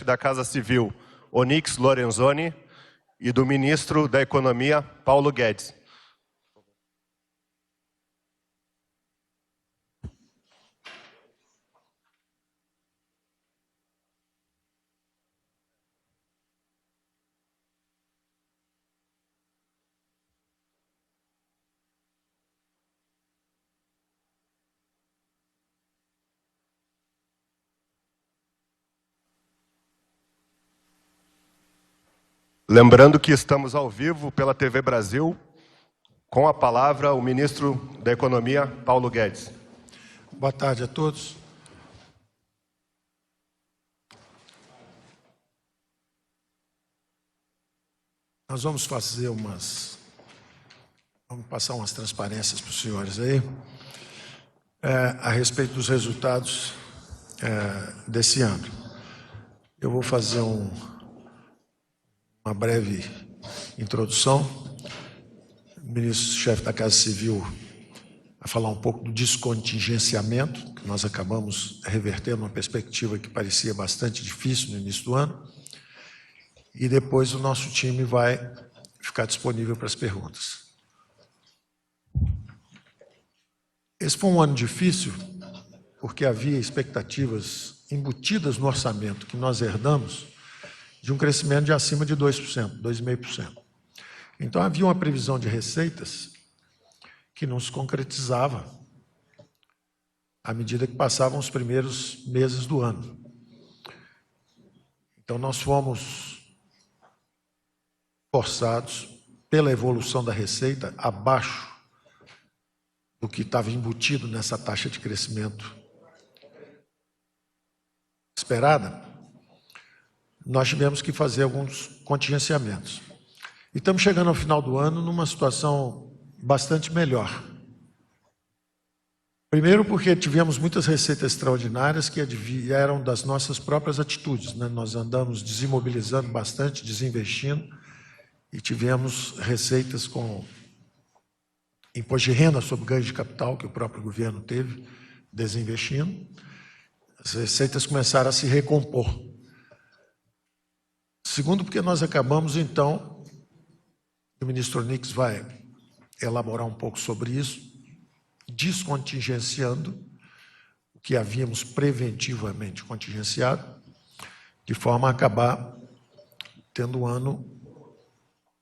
da Casa Civil, Onyx Lorenzoni, e do ministro da Economia, Paulo Guedes. Lembrando que estamos ao vivo pela TV Brasil, com a palavra o ministro da Economia, Paulo Guedes. Boa tarde a todos. Nós vamos passar umas transparências para os senhores aí, a respeito dos resultados desse ano. Eu vou fazer uma breve introdução. O ministro-chefe da Casa Civil vai falar um pouco do descontingenciamento, que nós acabamos revertendo uma perspectiva que parecia bastante difícil no início do ano. E depois o nosso time vai ficar disponível para as perguntas. Esse foi um ano difícil, porque havia expectativas embutidas no orçamento que nós herdamos de um crescimento de acima de 2%, 2,5%. Então, havia uma previsão de receitas que não se concretizava à medida que passavam os primeiros meses do ano. Então, nós fomos forçados, pela evolução da receita, abaixo do que estava embutido nessa taxa de crescimento esperada, nós tivemos que fazer alguns contingenciamentos. E estamos chegando ao final do ano numa situação bastante melhor. Primeiro porque tivemos muitas receitas extraordinárias que eram das nossas próprias atitudes, né? Nós andamos desimobilizando bastante, desinvestindo, e tivemos receitas com imposto de renda sobre ganho de capital, que o próprio governo teve, desinvestindo. As receitas começaram a se recompor. Segundo, porque nós acabamos, então, o ministro Onyx vai elaborar um pouco sobre isso, descontingenciando o que havíamos preventivamente contingenciado, de forma a acabar tendo um ano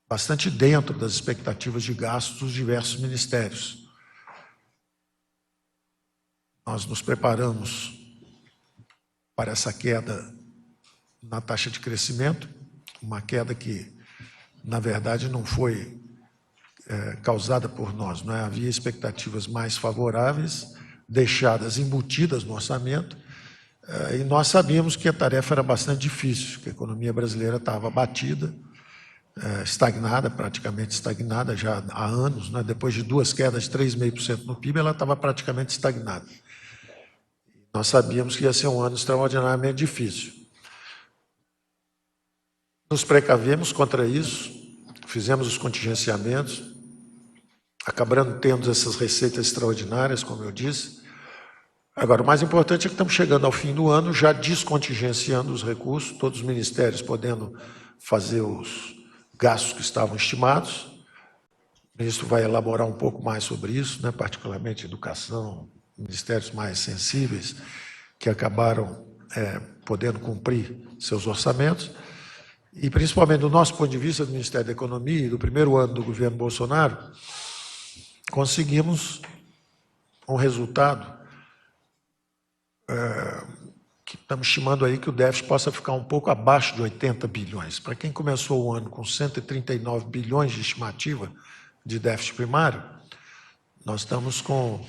bastante dentro das expectativas de gastos dos diversos ministérios. Nós nos preparamos para essa queda na taxa de crescimento, uma queda que, na verdade, não foi causada por nós, não é? Havia expectativas mais favoráveis, deixadas embutidas no orçamento, e nós sabíamos que a tarefa era bastante difícil, que a economia brasileira estava abatida, estagnada, praticamente estagnada já há anos, né? Depois de duas quedas de 3,5% no PIB, ela estava praticamente estagnada. Nós sabíamos que ia ser um ano extraordinariamente difícil. Nos precavemos contra isso, fizemos os contingenciamentos, acabando tendo essas receitas extraordinárias, como eu disse. Agora, o mais importante é que estamos chegando ao fim do ano, já descontingenciando os recursos, todos os ministérios podendo fazer os gastos que estavam estimados. O ministro vai elaborar um pouco mais sobre isso, né, particularmente educação, ministérios mais sensíveis, que acabaram podendo cumprir seus orçamentos. E, principalmente, do nosso ponto de vista, do Ministério da Economia e do primeiro ano do governo Bolsonaro, conseguimos um resultado que estamos estimando aí que o déficit possa ficar um pouco abaixo de 80 bilhões. Para quem começou o ano com 139 bilhões de estimativa de déficit primário, nós estamos com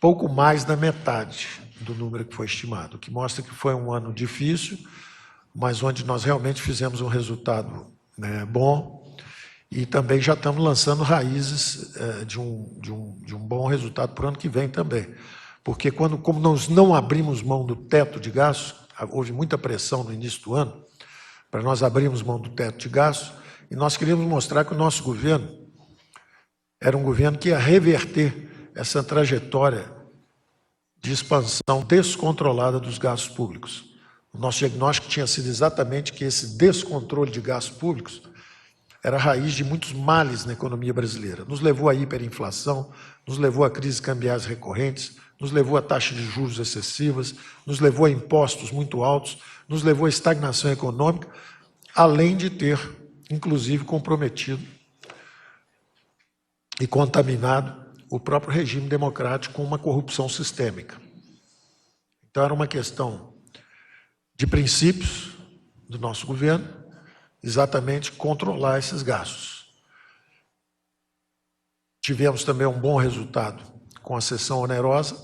pouco mais da metade do número que foi estimado, o que mostra que foi um ano difícil, mas onde nós realmente fizemos um resultado bom, e também já estamos lançando raízes de um bom resultado para o ano que vem também. Porque como nós não abrimos mão do teto de gastos, houve muita pressão no início do ano, para nós abrirmos mão do teto de gastos, e nós queríamos mostrar que o nosso governo era um governo que ia reverter essa trajetória de expansão descontrolada dos gastos públicos. O nosso diagnóstico tinha sido exatamente que esse descontrole de gastos públicos era a raiz de muitos males na economia brasileira. Nos levou à hiperinflação, nos levou a crises cambiais recorrentes, nos levou a taxas de juros excessivas, nos levou a impostos muito altos, nos levou à estagnação econômica, além de ter, inclusive, comprometido e contaminado o próprio regime democrático com uma corrupção sistêmica. Então, era uma questão de princípios do nosso governo, exatamente controlar esses gastos. Tivemos também um bom resultado com a cessão onerosa,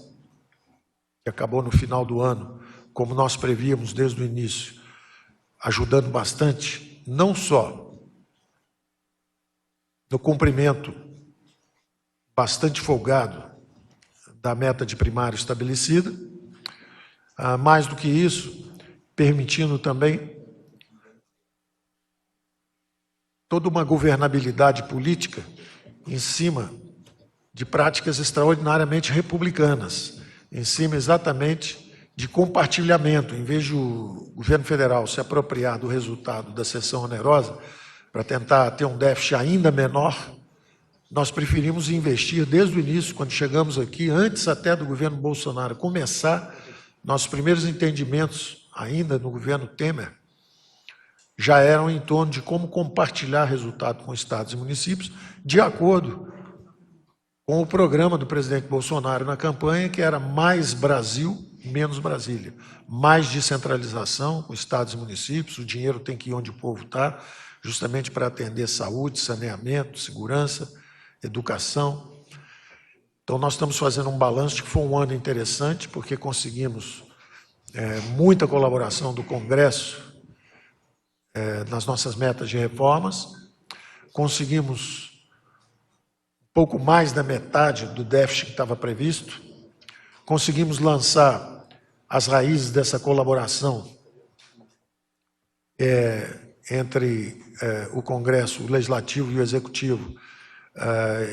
que acabou no final do ano, como nós prevíamos desde o início, ajudando bastante, não só no cumprimento bastante folgado da meta de primário estabelecida, mais do que isso, permitindo também toda uma governabilidade política em cima de práticas extraordinariamente republicanas, em cima exatamente de compartilhamento. Em vez do governo federal se apropriar do resultado da cessão onerosa para tentar ter um déficit ainda menor, nós preferimos investir desde o início, quando chegamos aqui, antes até do governo Bolsonaro começar, nossos primeiros entendimentos, ainda no governo Temer, já eram em torno de como compartilhar resultado com estados e municípios, de acordo com o programa do presidente Bolsonaro na campanha, que era mais Brasil, menos Brasília. Mais descentralização com estados e municípios, o dinheiro tem que ir onde o povo está, justamente para atender saúde, saneamento, segurança, educação. Então, nós estamos fazendo um balanço de que foi um ano interessante, porque conseguimos muita colaboração do Congresso nas nossas metas de reformas, conseguimos pouco mais da metade do déficit que estava previsto, conseguimos lançar as raízes dessa colaboração entre o Congresso, o Legislativo e o Executivo,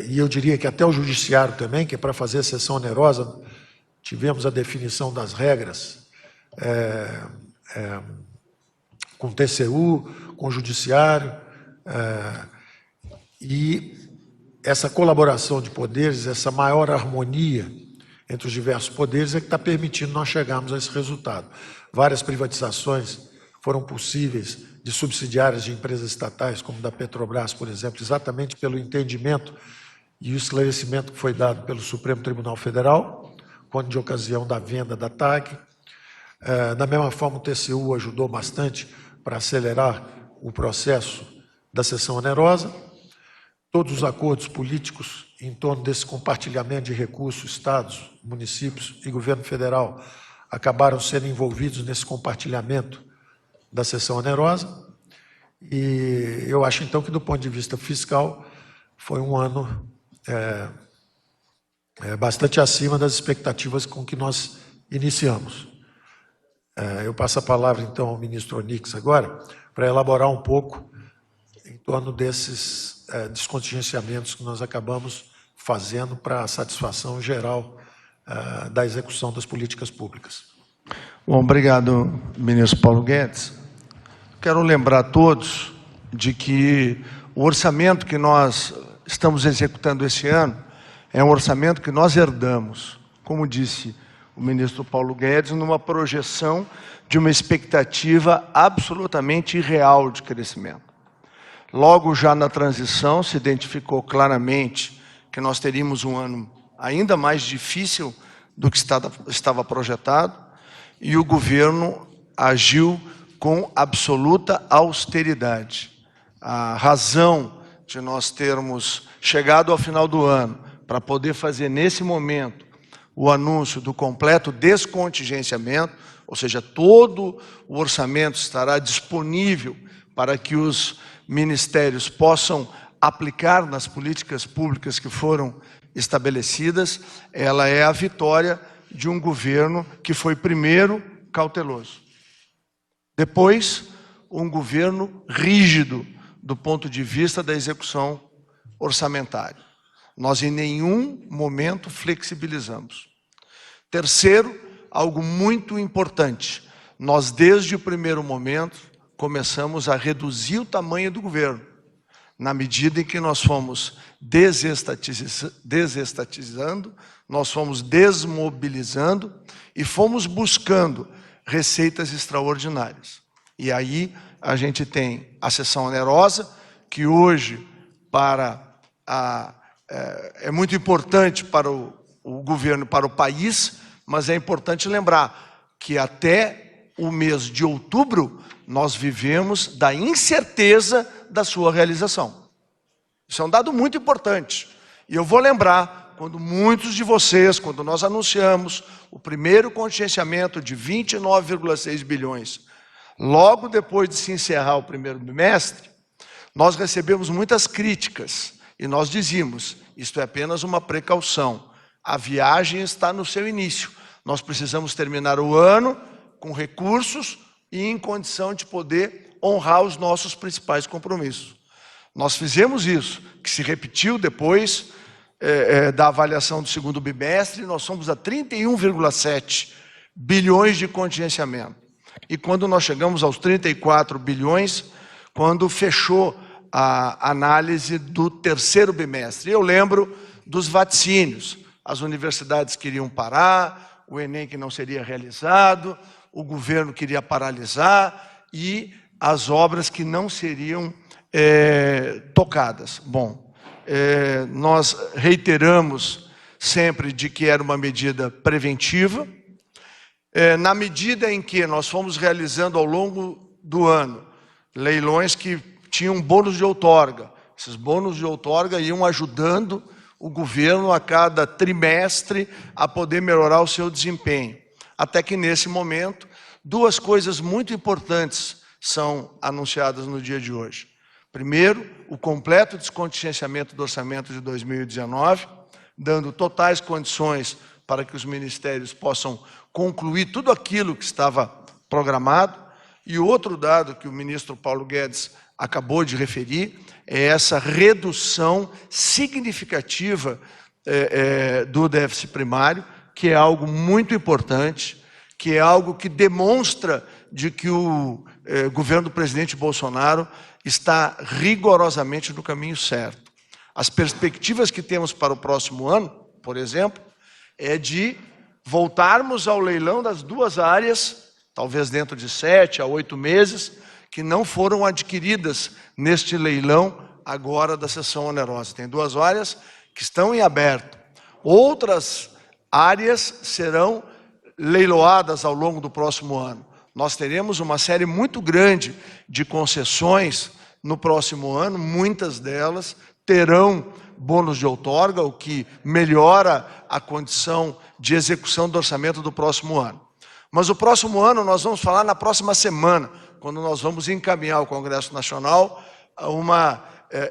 e eu diria que até o Judiciário também, que é para fazer a sessão onerosa, tivemos a definição das regras com o TCU, com o Judiciário, e essa colaboração de poderes, essa maior harmonia entre os diversos poderes é que está permitindo nós chegarmos a esse resultado. Várias privatizações foram possíveis de subsidiárias de empresas estatais, como da Petrobras, por exemplo, exatamente pelo entendimento e o esclarecimento que foi dado pelo Supremo Tribunal Federal, quando de ocasião da venda da TAG. Da mesma forma, o TCU ajudou bastante para acelerar o processo da sessão onerosa. Todos os acordos políticos em torno desse compartilhamento de recursos, estados, municípios e governo federal acabaram sendo envolvidos nesse compartilhamento da sessão onerosa. E eu acho, então, que do ponto de vista fiscal foi um ano bastante acima das expectativas com que nós iniciamos. Eu passo a palavra, então, ao ministro Onyx agora, para elaborar um pouco em torno desses descontingenciamentos que nós acabamos fazendo para a satisfação geral da execução das políticas públicas. Bom, obrigado, ministro Paulo Guedes. Quero lembrar a todos de que o orçamento que nós estamos executando esse ano é um orçamento que nós herdamos, como disse o ministro Paulo Guedes, numa projeção de uma expectativa absolutamente irreal de crescimento. Logo já na transição se identificou claramente que nós teríamos um ano ainda mais difícil do que estava projetado, e o governo agiu com absoluta austeridade. A razão de nós termos chegado ao final do ano para poder fazer nesse momento o anúncio do completo descontingenciamento, ou seja, todo o orçamento estará disponível para que os ministérios possam aplicar nas políticas públicas que foram estabelecidas, ela é a vitória de um governo que foi primeiro cauteloso, depois um governo rígido do ponto de vista da execução orçamentária. Nós em nenhum momento flexibilizamos. Terceiro, algo muito importante, nós, desde o primeiro momento, começamos a reduzir o tamanho do governo, na medida em que nós fomos desestatizando, nós fomos desmobilizando e fomos buscando receitas extraordinárias. E aí a gente tem a seção onerosa, que hoje é muito importante para o governo, para o país, mas é importante lembrar que até o mês de outubro nós vivemos da incerteza da sua realização. Isso é um dado muito importante. E eu vou lembrar, quando muitos de vocês, quando nós anunciamos o primeiro contingenciamento de 29,6 bilhões, logo depois de se encerrar o primeiro bimestre, nós recebemos muitas críticas e nós dizíamos, isto é apenas uma precaução, a viagem está no seu início, nós precisamos terminar o ano com recursos e em condição de poder honrar os nossos principais compromissos. Nós fizemos isso, que se repetiu depois da avaliação do segundo bimestre, nós somos a 31,7 bilhões de contingenciamento. E quando nós chegamos aos 34 bilhões, quando fechou a análise do terceiro bimestre. Eu lembro dos vaticínios. As universidades queriam parar, o Enem que não seria realizado, o governo queria paralisar e as obras que não seriam tocadas. Bom, nós reiteramos sempre de que era uma medida preventiva. Na medida em que nós fomos realizando ao longo do ano leilões que tinham bônus de outorga, esses bônus de outorga iam ajudando o governo a cada trimestre a poder melhorar o seu desempenho. Até que nesse momento, duas coisas muito importantes são anunciadas no dia de hoje. Primeiro, o completo descontingenciamento do orçamento de 2019, dando totais condições para que os ministérios possam concluir tudo aquilo que estava programado. E o outro dado que o ministro Paulo Guedes acabou de referir é essa redução significativa do déficit primário, que é algo muito importante, que é algo que demonstra de que o governo do presidente Bolsonaro está rigorosamente no caminho certo. As perspectivas que temos para o próximo ano, por exemplo, é de voltarmos ao leilão das duas áreas, talvez dentro de 7 a 8 meses, que não foram adquiridas neste leilão agora da seção onerosa. Tem duas áreas que estão em aberto. Outras áreas serão leiloadas ao longo do próximo ano. Nós teremos uma série muito grande de concessões no próximo ano, muitas delas terão bônus de outorga, o que melhora a condição de execução do orçamento do próximo ano. Mas o próximo ano nós vamos falar na próxima semana, quando nós vamos encaminhar ao Congresso Nacional uma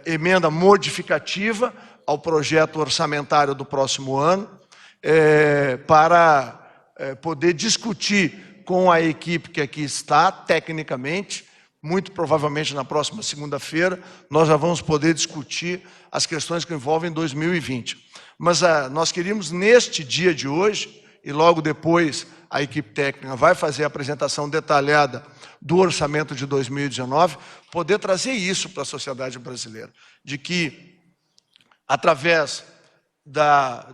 emenda modificativa ao projeto orçamentário do próximo ano, para poder discutir com a equipe que aqui está, tecnicamente, muito provavelmente na próxima segunda-feira, nós já vamos poder discutir as questões que envolvem 2020. Mas nós queríamos, neste dia de hoje, e logo depois a equipe técnica vai fazer a apresentação detalhada do orçamento de 2019, poder trazer isso para a sociedade brasileira, de que, através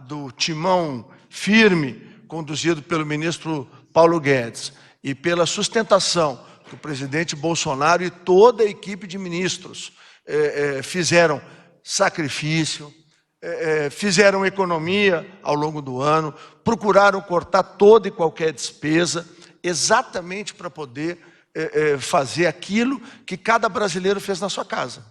do timão firme, conduzido pelo ministro Paulo Guedes, e pela sustentação que o presidente Bolsonaro e toda a equipe de ministros fizeram sacrifício, fizeram economia ao longo do ano, procuraram cortar toda e qualquer despesa, exatamente para poder fazer aquilo que cada brasileiro fez na sua casa.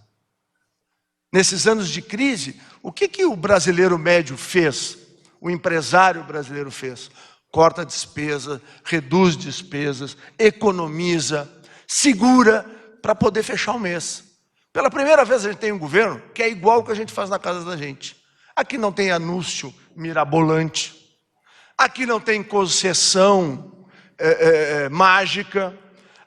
Nesses anos de crise, o que o brasileiro médio fez? O empresário brasileiro fez? Corta despesa, reduz despesas, economiza, segura para poder fechar o mês. Pela primeira vez a gente tem um governo que é igual ao que a gente faz na casa da gente. Aqui não tem anúncio mirabolante, aqui não tem concessão mágica,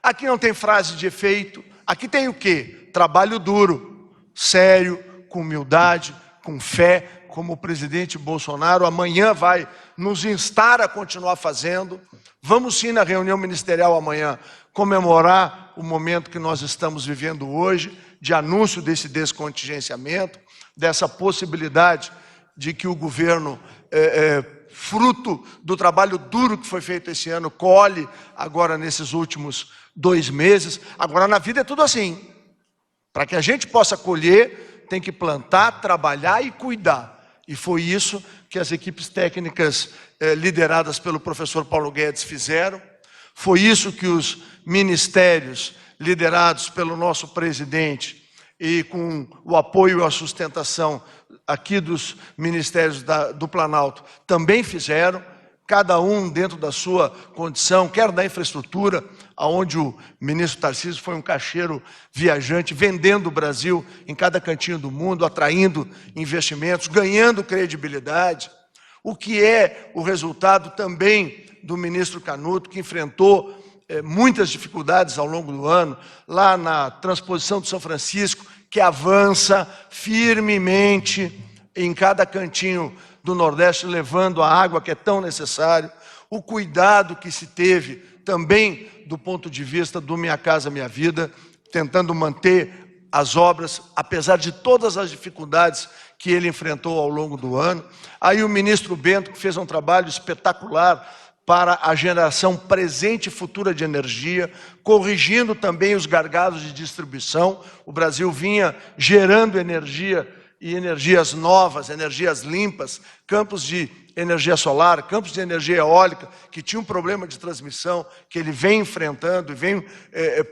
aqui não tem frase de efeito, aqui tem o quê? Trabalho duro, sério, com humildade, com fé, como o presidente Bolsonaro amanhã vai nos instar a continuar fazendo. Vamos sim, na reunião ministerial amanhã, comemorar o momento que nós estamos vivendo hoje, de anúncio desse descontingenciamento, dessa possibilidade de que o governo, fruto do trabalho duro que foi feito esse ano, colhe agora nesses últimos 2 meses. Agora, na vida é tudo assim. Para que a gente possa colher, tem que plantar, trabalhar e cuidar. E foi isso que as equipes técnicas lideradas pelo professor Paulo Guedes fizeram. Foi isso que os ministérios liderados pelo nosso presidente e com o apoio e a sustentação aqui dos ministérios do Planalto também fizeram, cada um dentro da sua condição, quer da infraestrutura, onde o ministro Tarcísio foi um caixeiro viajante, vendendo o Brasil em cada cantinho do mundo, atraindo investimentos, ganhando credibilidade, o que é o resultado também do ministro Canuto, que enfrentou muitas dificuldades ao longo do ano, lá na transposição de São Francisco, que avança firmemente em cada cantinho do Nordeste, levando a água que é tão necessário, o cuidado que se teve também do ponto de vista do Minha Casa Minha Vida, tentando manter as obras, apesar de todas as dificuldades que ele enfrentou ao longo do ano. Aí o ministro Bento, que fez um trabalho espetacular para a geração presente e futura de energia, corrigindo também os gargalos de distribuição. O Brasil vinha gerando energia e energias novas, energias limpas, campos de energia solar, campos de energia eólica, que tinha um problema de transmissão, que ele vem enfrentando e vem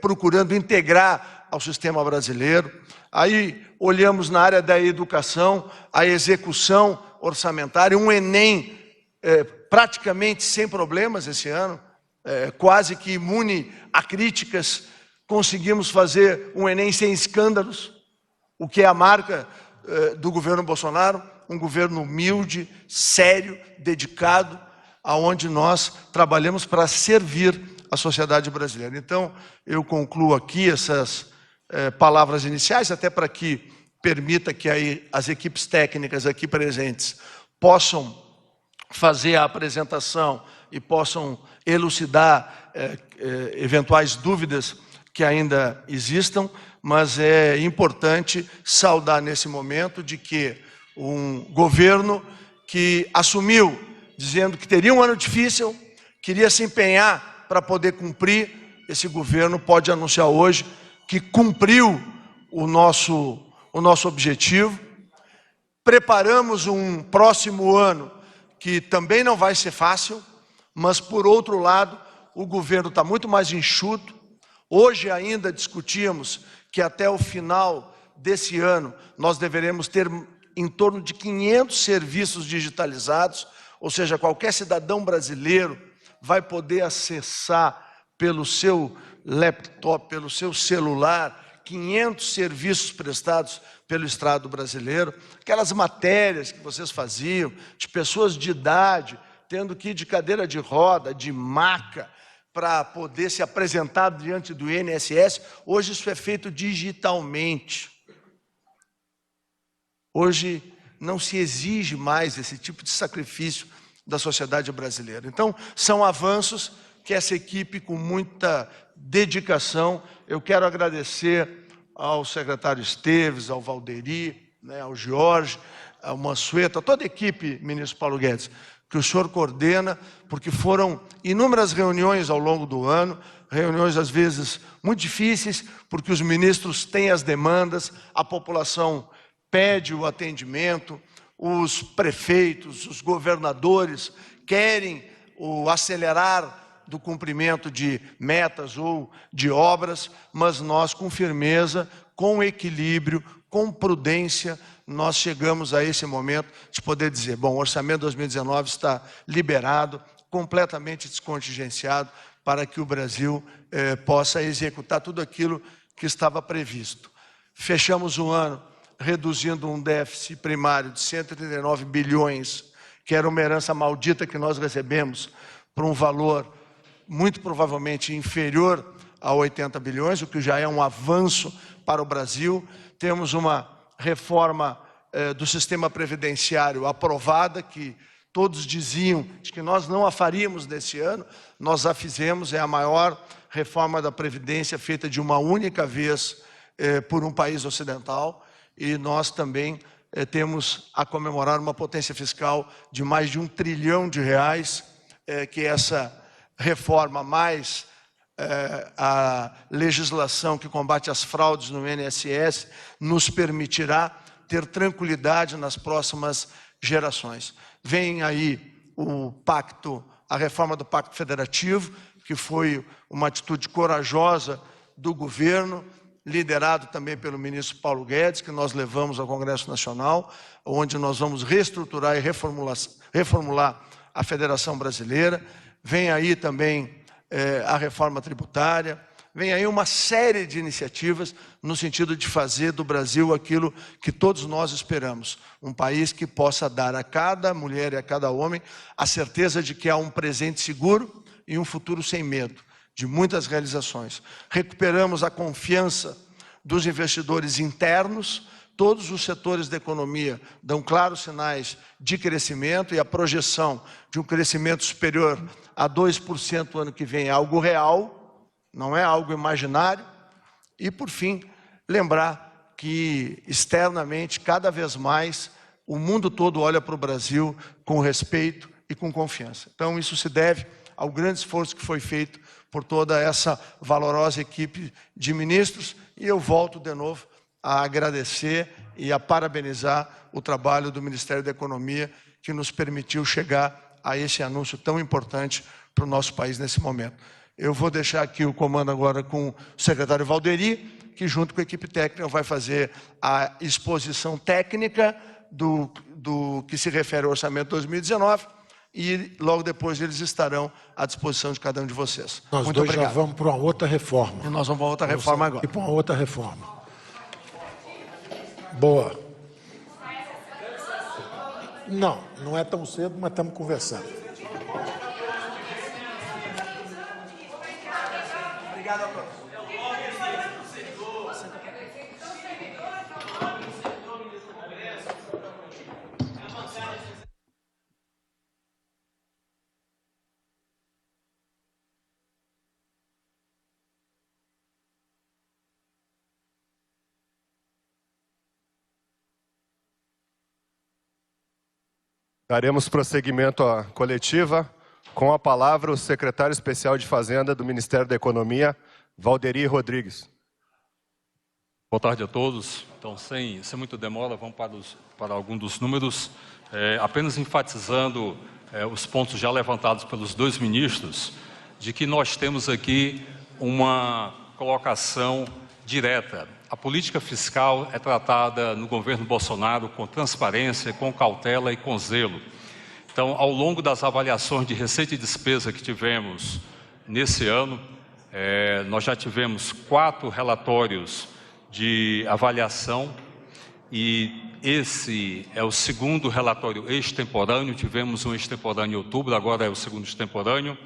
procurando integrar ao sistema brasileiro. Aí olhamos na área da educação, a execução orçamentária, um Enem praticamente sem problemas esse ano, quase que imune a críticas. Conseguimos fazer um Enem sem escândalos, o que é a marca do governo Bolsonaro, um governo humilde, sério, dedicado, aonde nós trabalhamos para servir a sociedade brasileira. Então, eu concluo aqui essas palavras iniciais, até para que permita que aí as equipes técnicas aqui presentes possam fazer a apresentação e possam elucidar eventuais dúvidas que ainda existam, mas é importante saudar nesse momento de que um governo que assumiu, dizendo que teria um ano difícil, queria se empenhar para poder cumprir, esse governo pode anunciar hoje que cumpriu o nosso objetivo. Preparamos um próximo ano que também não vai ser fácil, mas, por outro lado, o governo está muito mais enxuto. Hoje ainda discutíamos que até o final desse ano nós deveremos ter em torno de 500 serviços digitalizados, ou seja, qualquer cidadão brasileiro vai poder acessar pelo seu laptop, pelo seu celular, 500 serviços prestados pelo Estado brasileiro. Aquelas matérias que vocês faziam, de pessoas de idade, tendo que ir de cadeira de roda, de maca, para poder se apresentar diante do INSS, hoje isso é feito digitalmente. Hoje não se exige mais esse tipo de sacrifício da sociedade brasileira. Então, são avanços que essa equipe, com muita dedicação, eu quero agradecer ao secretário Esteves, ao Valderi, ao Jorge, ao Mansueto, a toda a equipe, ministro Paulo Guedes, que o senhor coordena, porque foram inúmeras reuniões ao longo do ano, reuniões às vezes muito difíceis, porque os ministros têm as demandas, a população pede o atendimento, os prefeitos, os governadores querem o acelerar do cumprimento de metas ou de obras, mas nós, com firmeza, com equilíbrio, com prudência, nós chegamos a esse momento de poder dizer, bom, o orçamento de 2019 está liberado, completamente descontingenciado, para que o Brasil possa executar tudo aquilo que estava previsto. Fechamos o ano reduzindo um déficit primário de 139 bilhões, que era uma herança maldita que nós recebemos, por um valor muito provavelmente inferior a 80 bilhões, o que já é um avanço para o Brasil. Temos uma reforma do sistema previdenciário aprovada, que todos diziam que nós não a faríamos nesse ano, nós a fizemos, é a maior reforma da Previdência feita de uma única vez por um país ocidental, e nós também temos a comemorar uma potência fiscal de mais de R$1 trilhão, que essa reforma mais a legislação que combate as fraudes no INSS nos permitirá ter tranquilidade nas próximas gerações. Vem aí a reforma do Pacto Federativo, que foi uma atitude corajosa do governo, liderado também pelo ministro Paulo Guedes, que nós levamos ao Congresso Nacional, onde nós vamos reestruturar e reformular a Federação Brasileira. Vem aí também a reforma tributária, vem aí uma série de iniciativas no sentido de fazer do Brasil aquilo que todos nós esperamos, um país que possa dar a cada mulher e a cada homem a certeza de que há um presente seguro e um futuro sem medo, de muitas realizações. Recuperamos a confiança dos investidores internos, todos os setores da economia dão claros sinais de crescimento, e a projeção de um crescimento superior a 2% no ano que vem é algo real, não é algo imaginário. E, por fim, lembrar que, externamente, cada vez mais, o mundo todo olha para o Brasil com respeito e com confiança. Então, isso se deve ao grande esforço que foi feito por toda essa valorosa equipe de ministros, e eu volto de novo a agradecer e a parabenizar o trabalho do Ministério da Economia, que nos permitiu chegar a esse anúncio tão importante para o nosso país nesse momento. Eu vou deixar aqui o comando agora com o secretário Valderi, que junto com a equipe técnica vai fazer a exposição técnica do que se refere ao orçamento 2019, e logo depois eles estarão à disposição de cada um de vocês. Nós Muito dois obrigado. já vamos para uma outra reforma. E nós vamos para outra reforma agora. E para uma outra reforma. Boa. Não, não é tão cedo, mas estamos conversando. Obrigado a todos. Daremos prosseguimento à coletiva. Com a palavra, o secretário especial de Fazenda do Ministério da Economia, Valderi Rodrigues. Boa tarde a todos. Então, sem muita demora, vamos para alguns dos números. Apenas enfatizando os pontos já levantados pelos dois ministros, de que nós temos aqui uma colocação direta. A política fiscal é tratada no governo Bolsonaro com transparência, com cautela e com zelo. Então, ao longo das avaliações de receita e despesa que tivemos nesse ano, nós já tivemos 4 relatórios de avaliação, e esse é o segundo relatório extemporâneo. Tivemos um extemporâneo em outubro, agora é o segundo extemporâneo,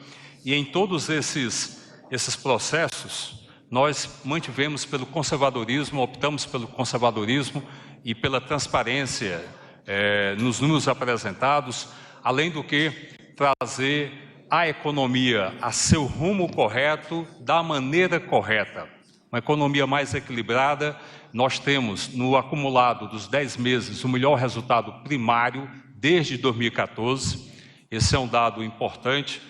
e em todos esses processos, nós mantivemos pelo conservadorismo, optamos pelo conservadorismo e pela transparência nos números apresentados, além do que trazer a economia a seu rumo correto, da maneira correta. Uma economia mais equilibrada. Nós temos, no acumulado dos 10 meses, o melhor resultado primário desde 2014. Esse é um dado importante.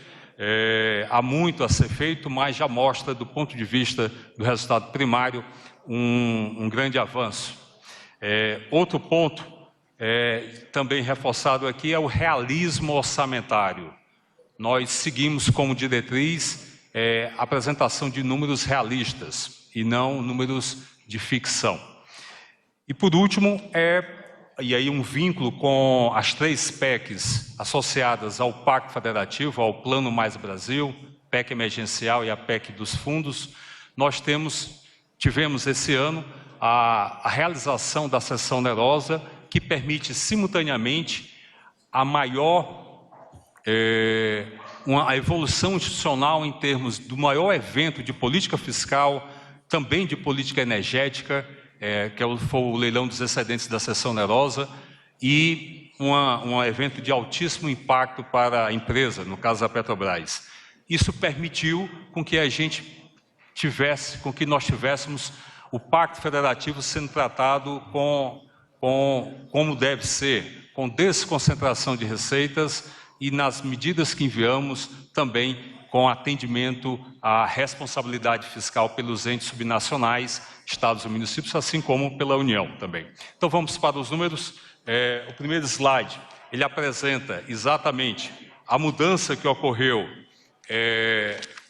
Há muito a ser feito, mas já mostra, do ponto de vista do resultado primário, um grande avanço. Outro ponto, também reforçado aqui, é o realismo orçamentário. Nós seguimos como diretriz a apresentação de números realistas e não números de ficção. E por último, e aí um vínculo com as 3 PECs associadas ao Pacto Federativo, ao Plano Mais Brasil, PEC emergencial e a PEC dos fundos. Nós tivemos esse ano a realização da sessão onerosa, que permite simultaneamente a evolução institucional em termos do maior evento de política fiscal, também de política energética, foi o leilão dos excedentes da seção onerosa, e um evento de altíssimo impacto para a empresa, no caso a Petrobras. Isso permitiu com que nós tivéssemos o Pacto Federativo sendo tratado como deve ser, com desconcentração de receitas e nas medidas que enviamos também com atendimento à responsabilidade fiscal pelos entes subnacionais, estados e municípios, assim como pela União também. Então vamos para os números. O primeiro slide, ele apresenta exatamente a mudança que ocorreu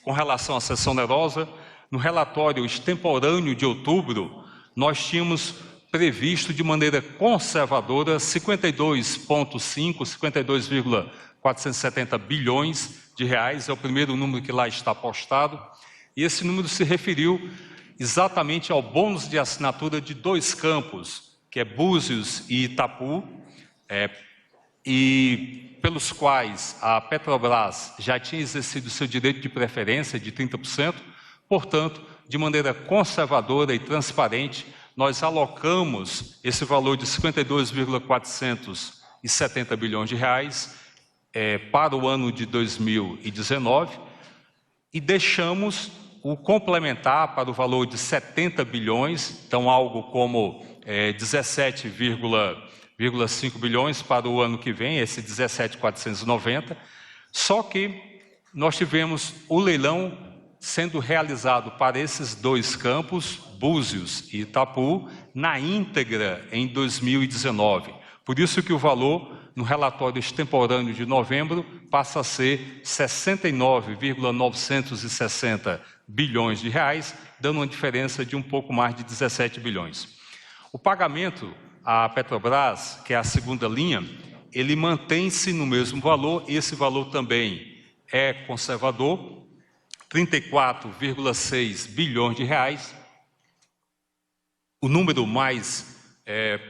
com relação à seção onerosa. No relatório extemporâneo de outubro, nós tínhamos previsto de maneira conservadora 52,470 bilhões de reais, é o primeiro número que lá está postado, e esse número se referiu exatamente ao bônus de assinatura de 2 campos, que é Búzios e Itapu, e pelos quais a Petrobras já tinha exercido seu direito de preferência de 30%, portanto, de maneira conservadora e transparente, nós alocamos esse valor de 52,470 bilhões de reais para o ano de 2019 e deixamos o complementar para o valor de 70 bilhões, então algo como 17,5 bilhões para o ano que vem, esse 17.490, só que nós tivemos o leilão sendo realizado para esses 2 campos, Búzios e Itapu, na íntegra em 2019. Por isso que o valor, no relatório extemporâneo de novembro, passa a ser 69,960 bilhões de reais, dando uma diferença de um pouco mais de 17 bilhões. O pagamento à Petrobras, que é a segunda linha, ele mantém-se no mesmo valor, esse valor também é conservador, 34,6 bilhões de reais. O número mais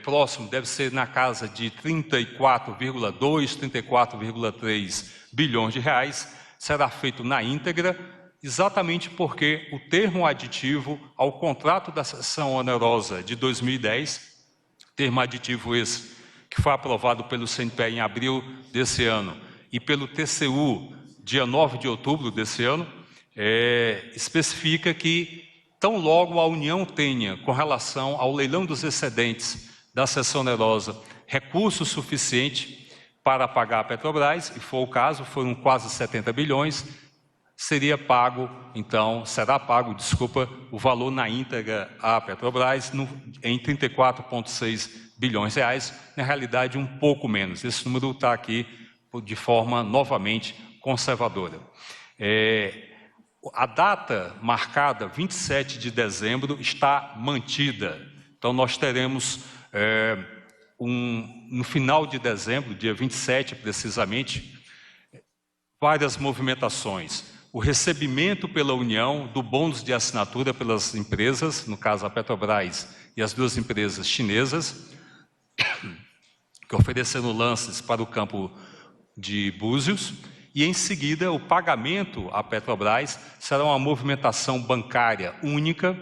próximo deve ser na casa de 34,2, 34,3 bilhões de reais. Será feito na íntegra, exatamente porque o termo aditivo ao contrato da seção onerosa de 2010, termo aditivo esse que foi aprovado pelo CNPE em abril desse ano e pelo TCU, dia 9 de outubro desse ano, especifica que, tão logo a União tenha, com relação ao leilão dos excedentes da seção onerosa, recurso suficiente para pagar a Petrobras, e for o caso, foram quase 70 bilhões, será pago, o valor na íntegra à Petrobras em 34,6 bilhões de reais, na realidade um pouco menos. Esse número está aqui de forma novamente conservadora. A data marcada, 27 de dezembro, está mantida. Então, nós teremos, no final de dezembro, dia 27 precisamente, várias movimentações. O recebimento pela União do bônus de assinatura pelas empresas, no caso a Petrobras e as 2 empresas chinesas, que ofereceram lances para o campo de Búzios, e em seguida o pagamento à Petrobras será uma movimentação bancária única.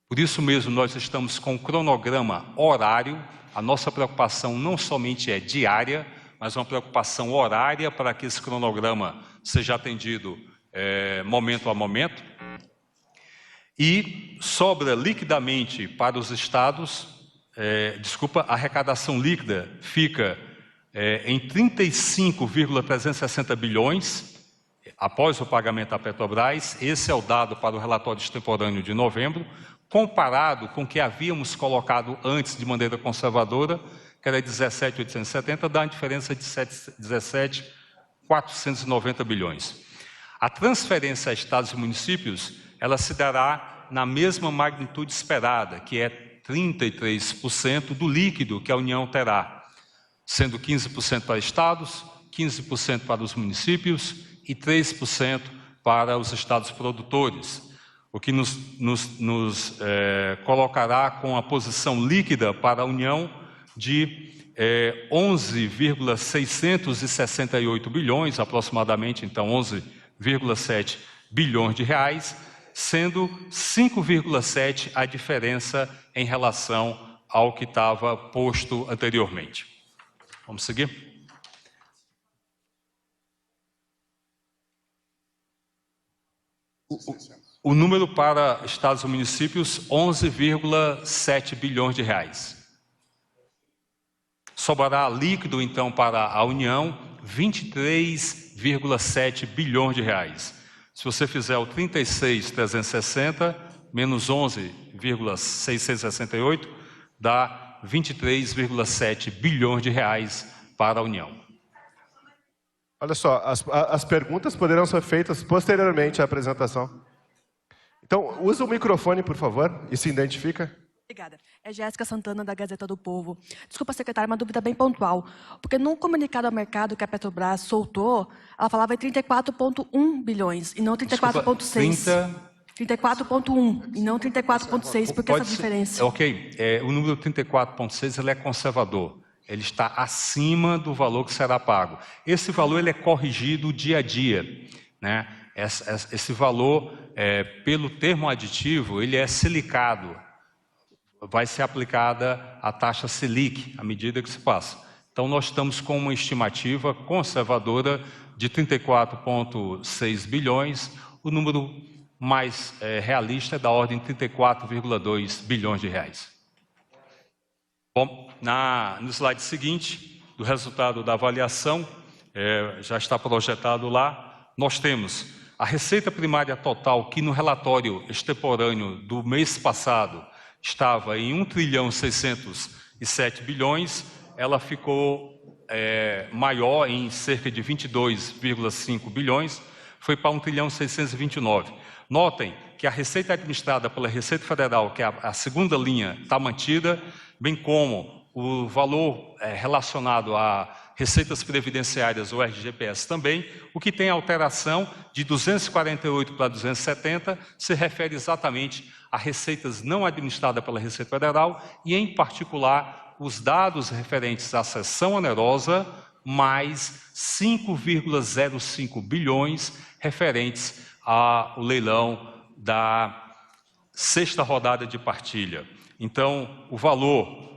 Por isso mesmo nós estamos com um cronograma horário. A nossa preocupação não somente é diária, mas uma preocupação horária para que esse cronograma seja atendido momento a momento. E sobra liquidamente para os estados, a arrecadação líquida fica em 35,360 bilhões, após o pagamento à Petrobras. Esse é o dado para o relatório extemporâneo de novembro, comparado com o que havíamos colocado antes de maneira conservadora, que era 17.870, dá uma diferença de 17.490 bilhões. A transferência a estados e municípios, ela se dará na mesma magnitude esperada, que é 33% do líquido que a União terá, sendo 15% para estados, 15% para os municípios e 3% para os estados produtores, o que nos colocará com a posição líquida para a União de 11,668 bilhões, aproximadamente, então 11,7 bilhões de reais, sendo 5,7 a diferença em relação ao que estava posto anteriormente. Vamos seguir? O número para estados e municípios, 11,7 bilhões de reais. Sobrará líquido, então, para a União, 23,7 bilhões de reais. Se você fizer o 36.360 menos 11,668, dá 23,7 bilhões de reais para a União. Olha só, as perguntas poderão ser feitas posteriormente à apresentação. Então, usa o microfone, por favor, e se identifica. Obrigada. É Jéssica Santana, da Gazeta do Povo. Desculpa, secretária, uma dúvida bem pontual. Porque num comunicado ao mercado que a Petrobras soltou, ela falava em 34,1 bilhões, e não 34,6. 34,1 e não 34,6, por que essa diferença? Ok, o número 34,6 ele é conservador. Ele está acima do valor que será pago. Esse valor ele é corrigido dia a dia, né? Esse valor, pelo termo aditivo, ele é silicado. Vai ser aplicada a taxa Selic à medida que se passa. Então, nós estamos com uma estimativa conservadora de 34,6 bilhões. O número mais realista é da ordem de 34,2 bilhões de reais. Bom, no slide seguinte, do resultado da avaliação, já está projetado lá, nós temos a receita primária total, que no relatório extemporâneo do mês passado estava em 1,607 bilhões, ela ficou maior em cerca de 22,5 bilhões, foi para 1,629. Notem que a receita administrada pela Receita Federal, que é a segunda linha, está mantida, bem como o valor relacionado a receitas previdenciárias, o RGPS também. O que tem alteração de 248 para 270 se refere exatamente a receitas não administradas pela Receita Federal e, em particular, os dados referentes à seção onerosa, mais 5,05 bilhões referentes ao leilão da sexta rodada de partilha. Então, o valor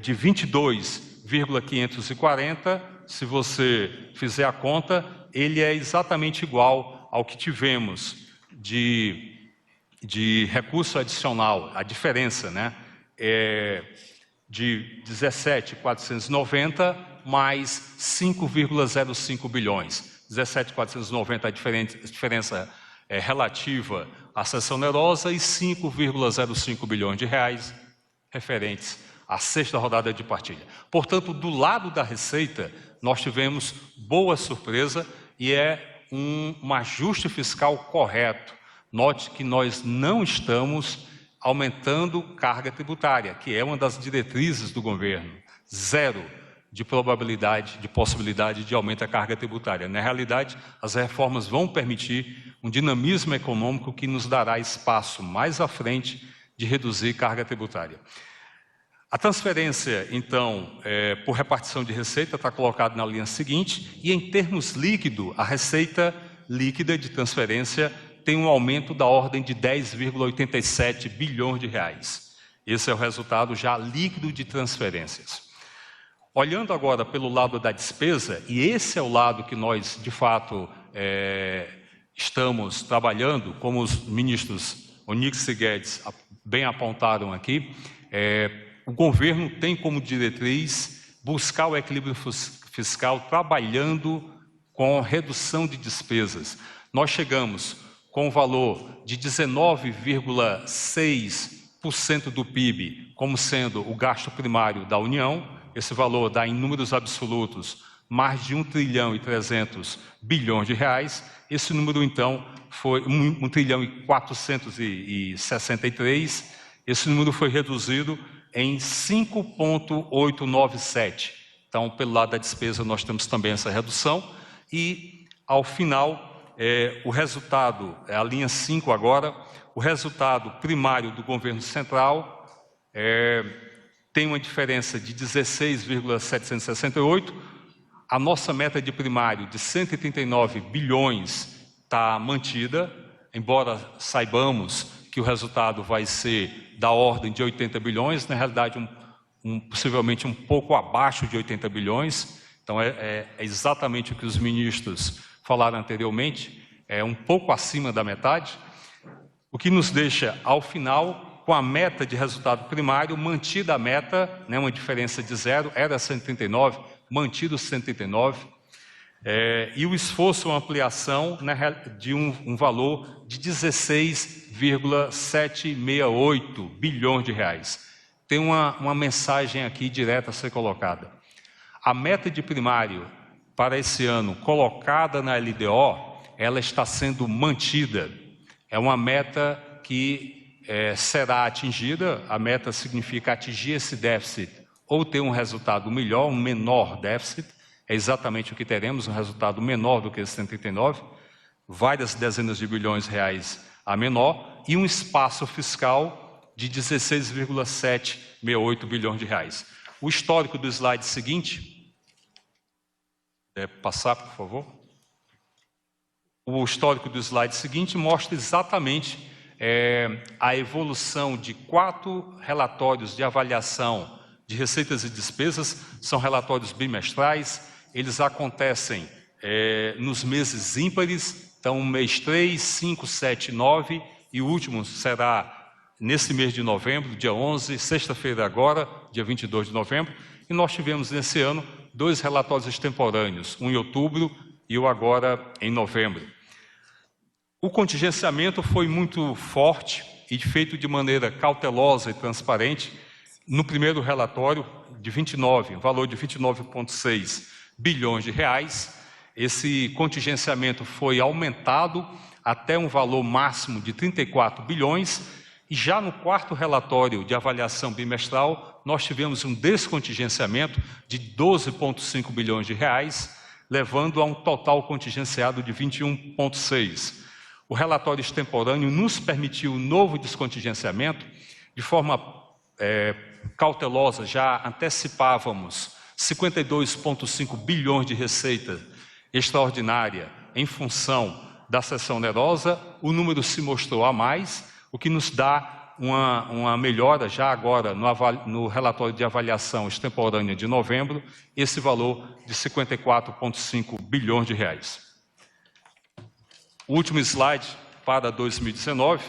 de 22,540, se você fizer a conta, ele é exatamente igual ao que tivemos de recurso adicional, a diferença, né? De 17.490 mais 5,05 bilhões. 17.490 a diferença relativa à seção onerosa e 5,05 bilhões de reais referentes à sexta rodada de partilha. Portanto, do lado da receita, nós tivemos boa surpresa e é um ajuste fiscal correto. Note que nós não estamos aumentando carga tributária, que é uma das diretrizes do governo. Zero de probabilidade, de possibilidade de aumento da carga tributária. Na realidade, as reformas vão permitir um dinamismo econômico que nos dará espaço mais à frente de reduzir carga tributária. A transferência, então, por repartição de receita está colocada na linha seguinte, e em termos líquido, a receita líquida de transferência tem um aumento da ordem de 10,87 bilhões de reais. Esse é o resultado já líquido de transferências. Olhando agora pelo lado da despesa, e esse é o lado que nós, de fato, estamos trabalhando, como os ministros Onyx e Guedes bem apontaram aqui, o governo tem como diretriz buscar o equilíbrio fiscal trabalhando com redução de despesas. Nós chegamos com o valor de 19,6% do PIB como sendo o gasto primário da União. Esse valor dá em números absolutos mais de 1,3 trilhão de reais. Esse número, então, foi 1,463 trilhão. Esse número foi reduzido em 5,897. Então, pelo lado da despesa, nós temos também essa redução. E, ao final, o resultado, a linha 5 agora, o resultado primário do governo central tem uma diferença de 16,768. A nossa meta de primário de 139 bilhões está mantida. embora saibamos que o resultado vai ser da ordem de 80 bilhões, na realidade possivelmente um pouco abaixo de 80 bilhões, então é exatamente o que os ministros falaram anteriormente, é um pouco acima da metade, o que nos deixa, ao final, com a meta de resultado primário, mantida a meta, né, uma diferença de 0, era 139, mantido 139, e o esforço, uma ampliação de um valor de 16,768 bilhões de reais. Tem uma mensagem aqui direta a ser colocada. A meta de primário para esse ano, colocada na LDO, ela está sendo mantida. É uma meta que será atingida. A meta significa atingir esse déficit ou ter um resultado melhor, um menor déficit. É exatamente o que teremos, um resultado menor do que esse 139, várias dezenas de bilhões de reais a menor, e um espaço fiscal de 16,768 bilhões de reais. O histórico do slide seguinte, passar, por favor. O histórico do slide seguinte mostra exatamente a evolução de 4 relatórios de avaliação de receitas e despesas, são relatórios bimestrais, eles acontecem nos meses ímpares, então mês 3, 5, 7, 9, e o último será nesse mês de novembro, dia 11, sexta-feira agora, dia 22 de novembro, e nós tivemos nesse ano 2 relatórios extemporâneos, um em outubro e o agora em novembro. O contingenciamento foi muito forte e feito de maneira cautelosa e transparente. No primeiro relatório, valor de 29,6 bilhões de reais, esse contingenciamento foi aumentado até um valor máximo de 34 bilhões, e já no quarto relatório de avaliação bimestral, nós tivemos um descontingenciamento de 12,5 bilhões de reais, levando a um total contingenciado de 21,6. O relatório extemporâneo nos permitiu um novo descontingenciamento, de forma cautelosa, já antecipávamos 52,5 bilhões de receita extraordinária em função da sessão onerosa, o número se mostrou a mais, o que nos dá uma melhora já agora no relatório de avaliação extemporânea de novembro, esse valor de 54,5 bilhões de reais. O último slide para 2019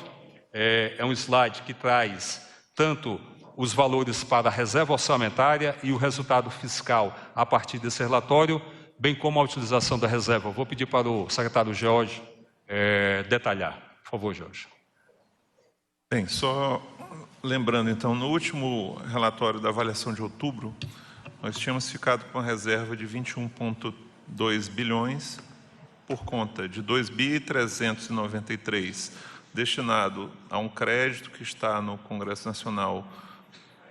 é um slide que traz tanto os valores para a reserva orçamentária e o resultado fiscal a partir desse relatório, bem como a utilização da reserva. Vou pedir para o secretário Jorge detalhar. Por favor, Jorge. Bem, só lembrando então, no último relatório da avaliação de outubro, nós tínhamos ficado com a reserva de 21,2 bilhões por conta de 2.393 destinado a um crédito que está no Congresso Nacional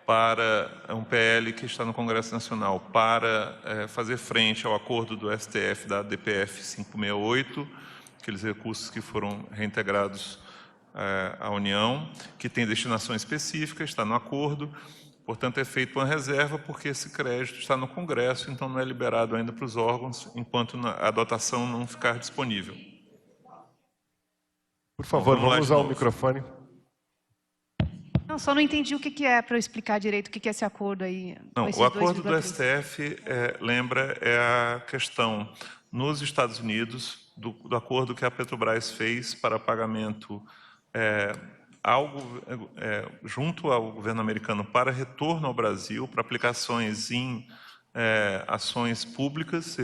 para um PL que está no Congresso Nacional para fazer frente ao acordo do STF da DPF 568, aqueles recursos que foram reintegrados à União, que tem destinação específica, está no acordo, portanto é feita uma reserva porque esse crédito está no Congresso, então não é liberado ainda para os órgãos enquanto a dotação não ficar disponível. Por favor, vamos vamos usar o microfone. Não, só não entendi o que é, para eu explicar direito o que é esse acordo aí. Não, o acordo do STF, lembra, é a questão nos Estados Unidos do acordo que a Petrobras fez para pagamento junto ao governo americano para retorno ao Brasil, para aplicações em ações públicas,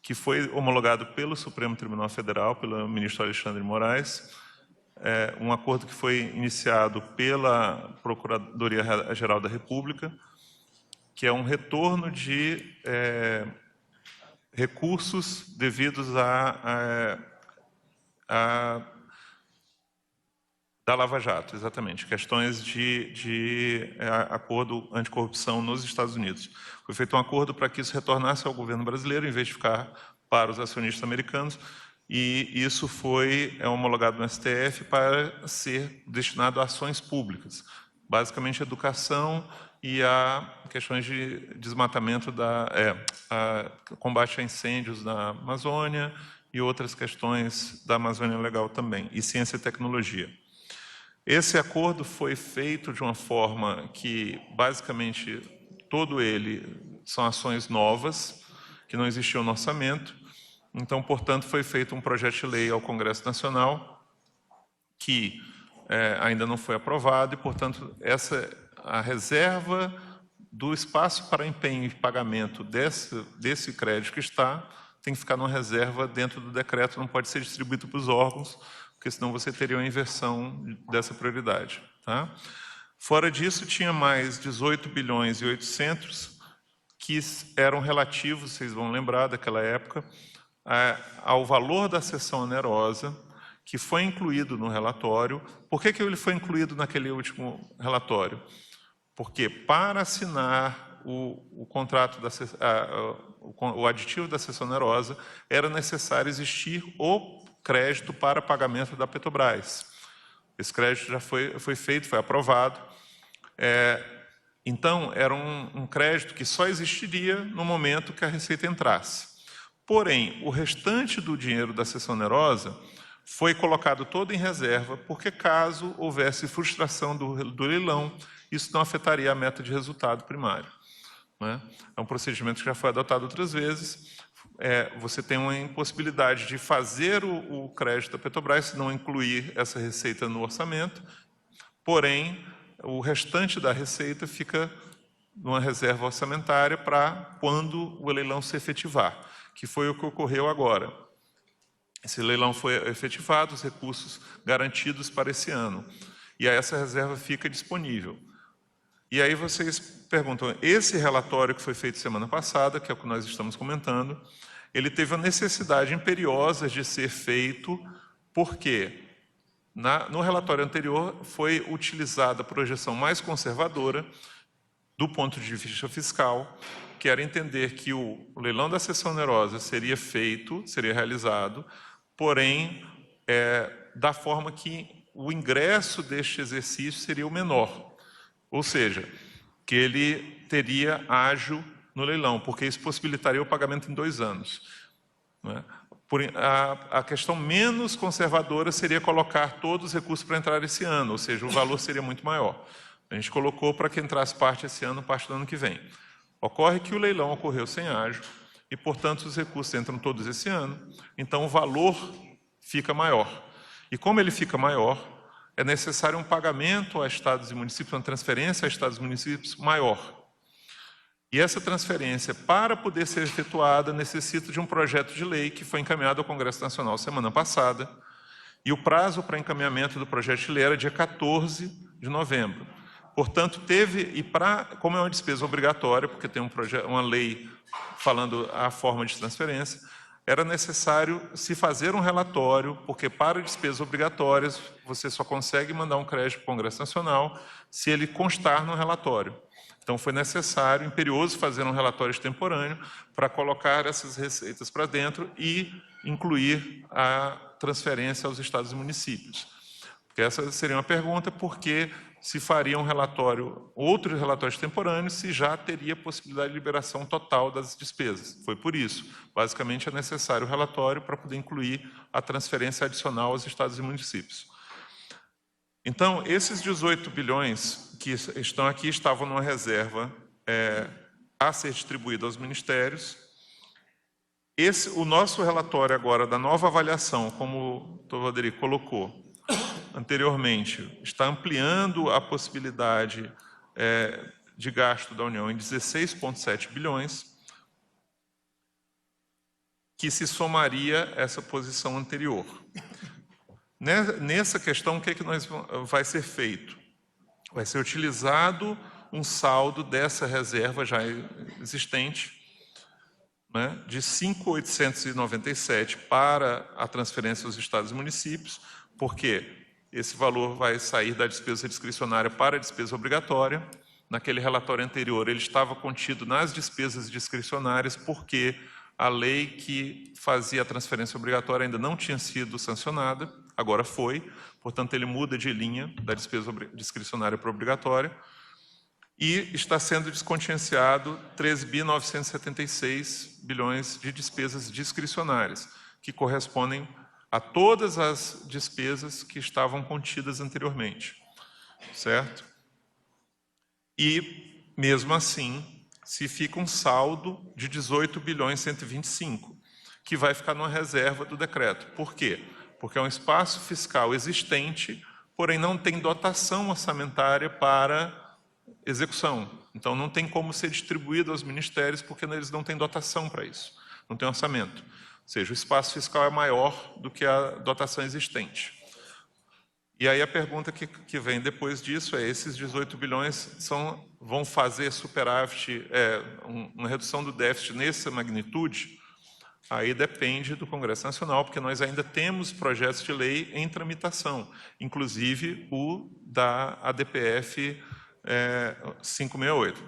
que foi homologado pelo Supremo Tribunal Federal, pelo ministro Alexandre de Moraes, um acordo que foi iniciado pela Procuradoria-Geral da República, que é um retorno de recursos devidos da Lava Jato, exatamente, questões de acordo anticorrupção nos Estados Unidos. Foi feito um acordo para que isso retornasse ao governo brasileiro, em vez de ficar para os acionistas americanos, e isso foi homologado no STF para ser destinado a ações públicas, basicamente educação e a questões de desmatamento, combate a incêndios na Amazônia e outras questões da Amazônia Legal também, e ciência e tecnologia. Esse acordo foi feito de uma forma que, basicamente, todo ele são ações novas, que não existiam no orçamento. Então, portanto, foi feito um projeto de lei ao Congresso Nacional, que ainda não foi aprovado, e, portanto, a reserva do espaço para empenho e pagamento desse crédito que tem que ficar numa reserva dentro do decreto, não pode ser distribuído para os órgãos, porque senão você teria uma inversão dessa prioridade. Tá? Fora disso, tinha mais 18 bilhões e 800 que eram relativos, vocês vão lembrar daquela época, ao valor da cessão onerosa, que foi incluído no relatório. Por que ele foi incluído naquele último relatório? Porque para assinar o contrato, o aditivo da cessão onerosa, era necessário existir o crédito para pagamento da Petrobras. Esse crédito já foi feito, foi aprovado. Então, era um crédito que só existiria no momento que a Receita entrasse. Porém, o restante do dinheiro da cessão onerosa foi colocado todo em reserva, porque caso houvesse frustração do leilão, isso não afetaria a meta de resultado primário. Né? É um procedimento que já foi adotado outras vezes. Você tem uma impossibilidade de fazer o crédito da Petrobras se não incluir essa receita no orçamento, porém, o restante da receita fica numa reserva orçamentária para quando o leilão se efetivar, que foi o que ocorreu agora. Esse leilão foi efetivado, os recursos garantidos para esse ano, e aí essa reserva fica disponível. E aí vocês perguntam, esse relatório que foi feito semana passada, que é o que nós estamos comentando, ele teve a necessidade imperiosa de ser feito, porque no relatório anterior foi utilizada a projeção mais conservadora do ponto de vista fiscal, que era entender que o leilão da cessão onerosa seria realizado, porém, da forma que o ingresso deste exercício seria o menor. Ou seja, que ele teria ágio no leilão, porque isso possibilitaria o pagamento em 2 anos. Né? A questão menos conservadora seria colocar todos os recursos para entrar esse ano, ou seja, o valor seria muito maior. A gente colocou para que entrasse parte esse ano, parte do ano que vem. Ocorre que o leilão ocorreu sem ágio e, portanto, os recursos entram todos esse ano, então o valor fica maior. E como ele fica maior, é necessário um pagamento a estados e municípios, uma transferência a estados e municípios maior. E essa transferência, para poder ser efetuada, necessita de um projeto de lei que foi encaminhado ao Congresso Nacional semana passada, e o prazo para encaminhamento do projeto de lei era dia 14 de novembro. Portanto, como é uma despesa obrigatória, porque tem uma lei falando a forma de transferência, era necessário se fazer um relatório, porque para despesas obrigatórias, você só consegue mandar um crédito para o Congresso Nacional se ele constar no relatório. Então, foi necessário, imperioso, fazer um relatório extemporâneo para colocar essas receitas para dentro e incluir a transferência aos estados e municípios. Porque essa seria uma pergunta, porque se faria um relatório, outro relatório extemporâneo, se já teria possibilidade de liberação total das despesas. Foi por isso. Basicamente, é necessário o relatório para poder incluir a transferência adicional aos estados e municípios. Então, esses 18 bilhões que estão aqui estavam numa reserva a ser distribuída aos ministérios. O nosso relatório agora da nova avaliação, como o Dr. Valderico colocou anteriormente, está ampliando a possibilidade de gasto da União em 16,7 bilhões, que se somaria essa posição anterior. Nessa questão, o que vai ser feito? Vai ser utilizado um saldo dessa reserva já existente, né, de 5.897 para a transferência aos estados e municípios, porque esse valor vai sair da despesa discricionária para a despesa obrigatória. Naquele relatório anterior, ele estava contido nas despesas discricionárias, porque a lei que fazia a transferência obrigatória ainda não tinha sido sancionada, agora foi, portanto, ele muda de linha da despesa discricionária para obrigatória, e está sendo descontingenciado 13.976 bilhões de despesas discricionárias, que correspondem a todas as despesas que estavam contidas anteriormente, certo? E, mesmo assim, se fica um saldo de 18 bilhões 125, que vai ficar numa reserva do decreto. Por quê? Porque é um espaço fiscal existente, porém não tem dotação orçamentária para execução. Então, não tem como ser distribuído aos ministérios, porque eles não têm dotação para isso, não tem orçamento. Ou seja, o espaço fiscal é maior do que a dotação existente. E aí a pergunta que vem depois disso é, esses 18 bilhões vão fazer superávit, uma redução do déficit nessa magnitude? Aí depende do Congresso Nacional, porque nós ainda temos projetos de lei em tramitação, inclusive o da ADPF 568,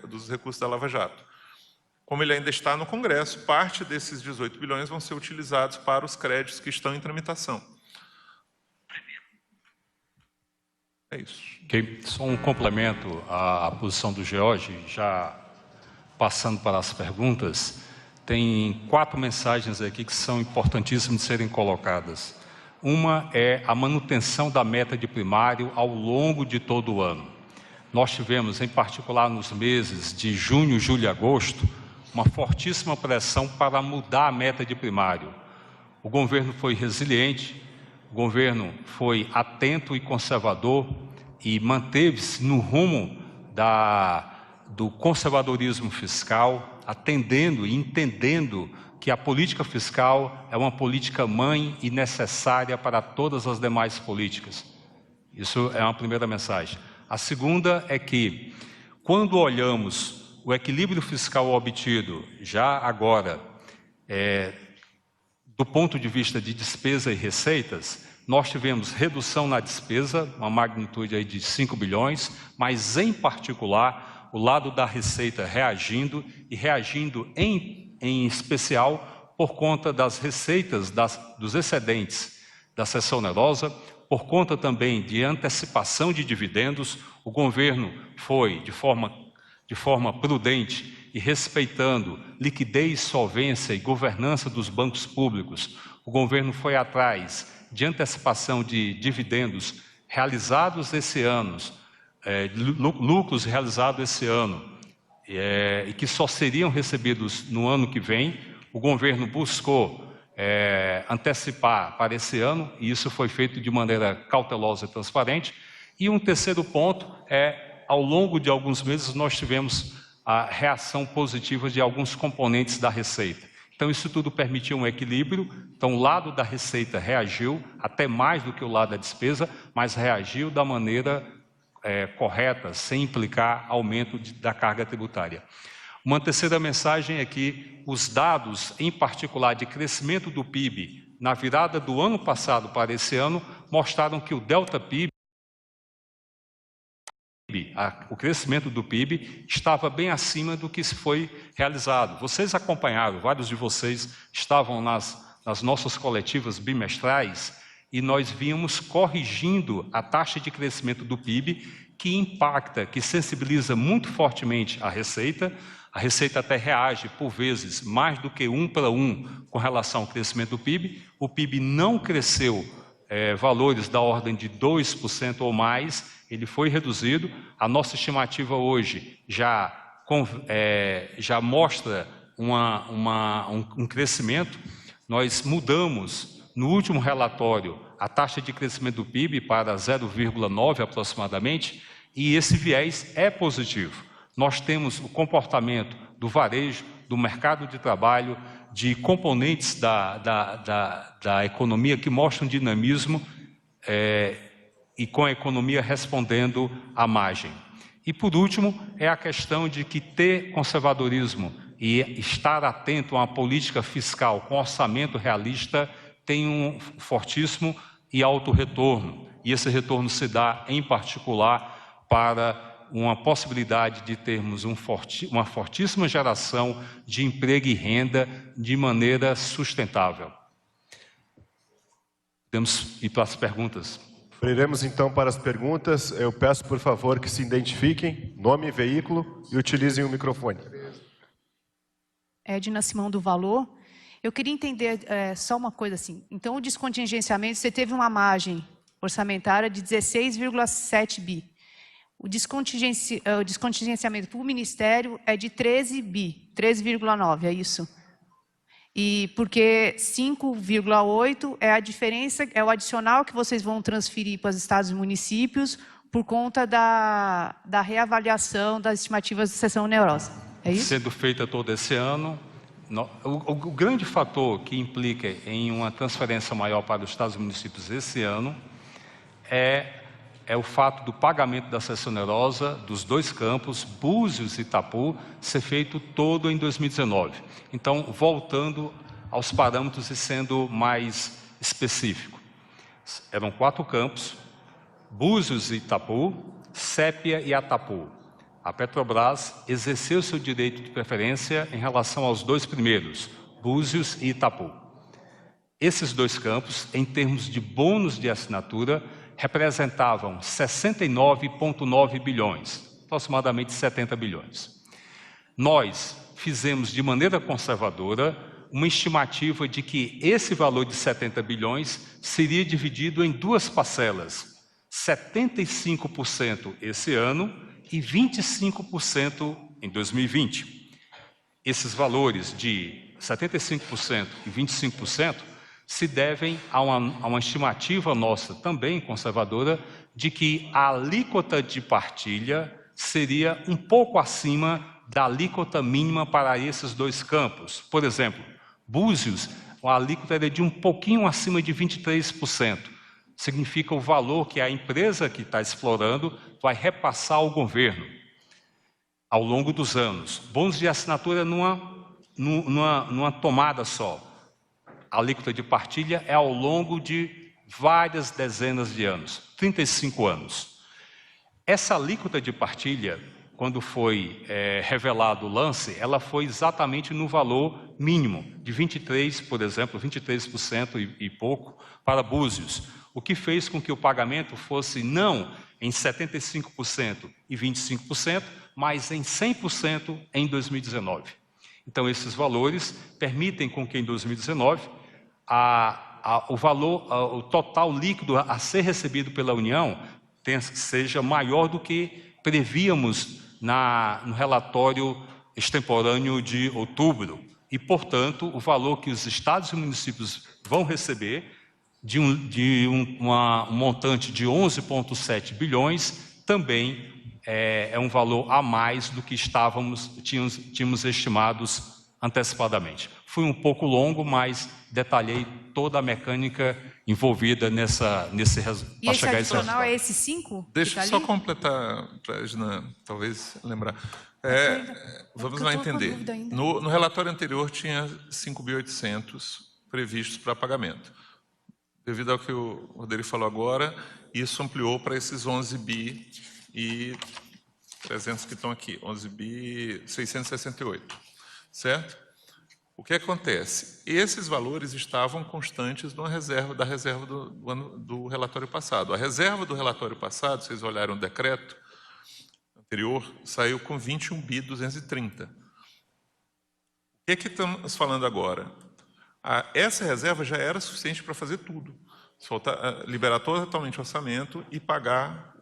dos recursos da Lava Jato. Como ele ainda está no Congresso, parte desses 18 bilhões vão ser utilizados para os créditos que estão em tramitação. É isso. Okay. Só um complemento à posição do George, já passando para as perguntas. Tem 4 mensagens aqui que são importantíssimas de serem colocadas. Uma é a manutenção da meta de primário ao longo de todo o ano. Nós tivemos, em particular nos meses de junho, julho e agosto, uma fortíssima pressão para mudar a meta de primário. O governo foi resiliente, o governo foi atento e conservador e manteve-se no rumo do conservadorismo fiscal, atendendo e entendendo que a política fiscal é uma política mãe e necessária para todas as demais políticas. Isso é uma primeira mensagem. A segunda é que, quando olhamos o equilíbrio fiscal obtido, já agora, do ponto de vista de despesa e receitas, nós tivemos redução na despesa, uma magnitude aí de 5 bilhões, mas, em particular, o lado da receita reagindo, e reagindo em especial por conta das receitas dos excedentes da seção onerosa, por conta também de antecipação de dividendos. O governo foi, de forma prudente e respeitando liquidez, solvência e governança dos bancos públicos, o governo foi atrás de antecipação de dividendos realizados esse ano, lucros realizados esse ano, e que só seriam recebidos no ano que vem. O governo buscou antecipar para esse ano, e isso foi feito de maneira cautelosa e transparente. E um terceiro ponto ao longo de alguns meses, nós tivemos a reação positiva de alguns componentes da receita. Então, isso tudo permitiu um equilíbrio. Então, o lado da receita reagiu, até mais do que o lado da despesa, mas reagiu da maneira correta, sem implicar aumento da carga tributária. Uma terceira mensagem é que os dados, em particular de crescimento do PIB, na virada do ano passado para esse ano, mostraram que o delta PIB, o crescimento do PIB, estava bem acima do que foi realizado. Vocês acompanharam, vários de vocês estavam nas nossas coletivas bimestrais, e nós vínhamos corrigindo a taxa de crescimento do PIB, que impacta, que sensibiliza muito fortemente a receita. A receita até reage, por vezes, mais do que 1 para 1 com relação ao crescimento do PIB. O PIB não cresceu valores da ordem de 2% ou mais, ele foi reduzido. A nossa estimativa hoje já mostra um crescimento. Nós mudamos, no último relatório, a taxa de crescimento do PIB para 0,9 aproximadamente, e esse viés é positivo. Nós temos o comportamento do varejo, do mercado de trabalho, de componentes da economia que mostram dinamismo e com a economia respondendo à margem. E, por último, é a questão de que ter conservadorismo e estar atento a uma política fiscal com orçamento realista tem um fortíssimo e alto retorno. E esse retorno se dá, em particular, para uma possibilidade de termos uma fortíssima geração de emprego e renda de maneira sustentável. Podemos ir para as perguntas. Iremos então para as perguntas. Eu peço, por favor, que se identifiquem, nome e veículo, e utilizem o microfone. Edna Simão do Valor. Eu queria entender só uma coisa assim. Então, o descontingenciamento, você teve uma margem orçamentária de 16,7 bi. O descontingenciamento para o Ministério é de 13 bi, 13,9, é isso? E porque 5,8 é a diferença, é o adicional que vocês vão transferir para os estados e municípios por conta da reavaliação das estimativas de seção onerosa. É isso? Sendo feita todo esse ano. O grande fator que implica em uma transferência maior para os estados e municípios esse ano é o fato do pagamento da seção onerosa dos dois campos, Búzios e Itapu, ser feito todo em 2019. Então, voltando aos parâmetros e sendo mais específico. Eram 4 campos, Búzios e Itapu, Sépia e Atapu. A Petrobras exerceu seu direito de preferência em relação aos 2 primeiros, Búzios e Itapu. Esses 2 campos, em termos de bônus de assinatura, representavam 69,9 bilhões, aproximadamente 70 bilhões. Nós fizemos de maneira conservadora uma estimativa de que esse valor de 70 bilhões seria dividido em 2 parcelas, 75% esse ano e 25% em 2020. Esses valores de 75% e 25% se devem a uma estimativa nossa também conservadora de que a alíquota de partilha seria um pouco acima da alíquota mínima para esses 2 campos. Por exemplo, Búzios, a alíquota era de um pouquinho acima de 23%. Significa o valor que a empresa que está explorando vai repassar ao governo ao longo dos anos. Bônus de assinatura numa tomada só. A alíquota de partilha é ao longo de várias dezenas de anos, 35 anos. Essa alíquota de partilha, quando foi revelado o lance, ela foi exatamente no valor mínimo, de 23, por exemplo, 23% e pouco para Búzios, o que fez com que o pagamento fosse não em 75% e 25%, mas em 100% em 2019. Então, esses valores permitem com que em 2019 o total líquido a ser recebido pela União seja maior do que prevíamos no relatório extemporâneo de outubro. E, portanto, o valor que os estados e municípios vão receber de um montante de 11,7 bilhões também é um valor a mais do que tínhamos estimados antecipadamente. Fui um pouco longo, mas detalhei toda a mecânica envolvida nesse resultado. E esse adicional é esse 5? Deixa eu só completar, para a Gina talvez lembrar. Vamos lá entender. No relatório anterior tinha 5.800 previstos para pagamento. Devido ao que o Rodrigo falou agora, isso ampliou para esses 11 bi e 300 que estão aqui, 11 bi 668, certo? O que acontece? Esses valores estavam constantes da reserva do relatório passado. A reserva do relatório passado, vocês olharam o decreto anterior, saiu com 21 bi 230. O que estamos falando agora? Essa reserva já era suficiente para fazer tudo. Liberar totalmente o orçamento e pagar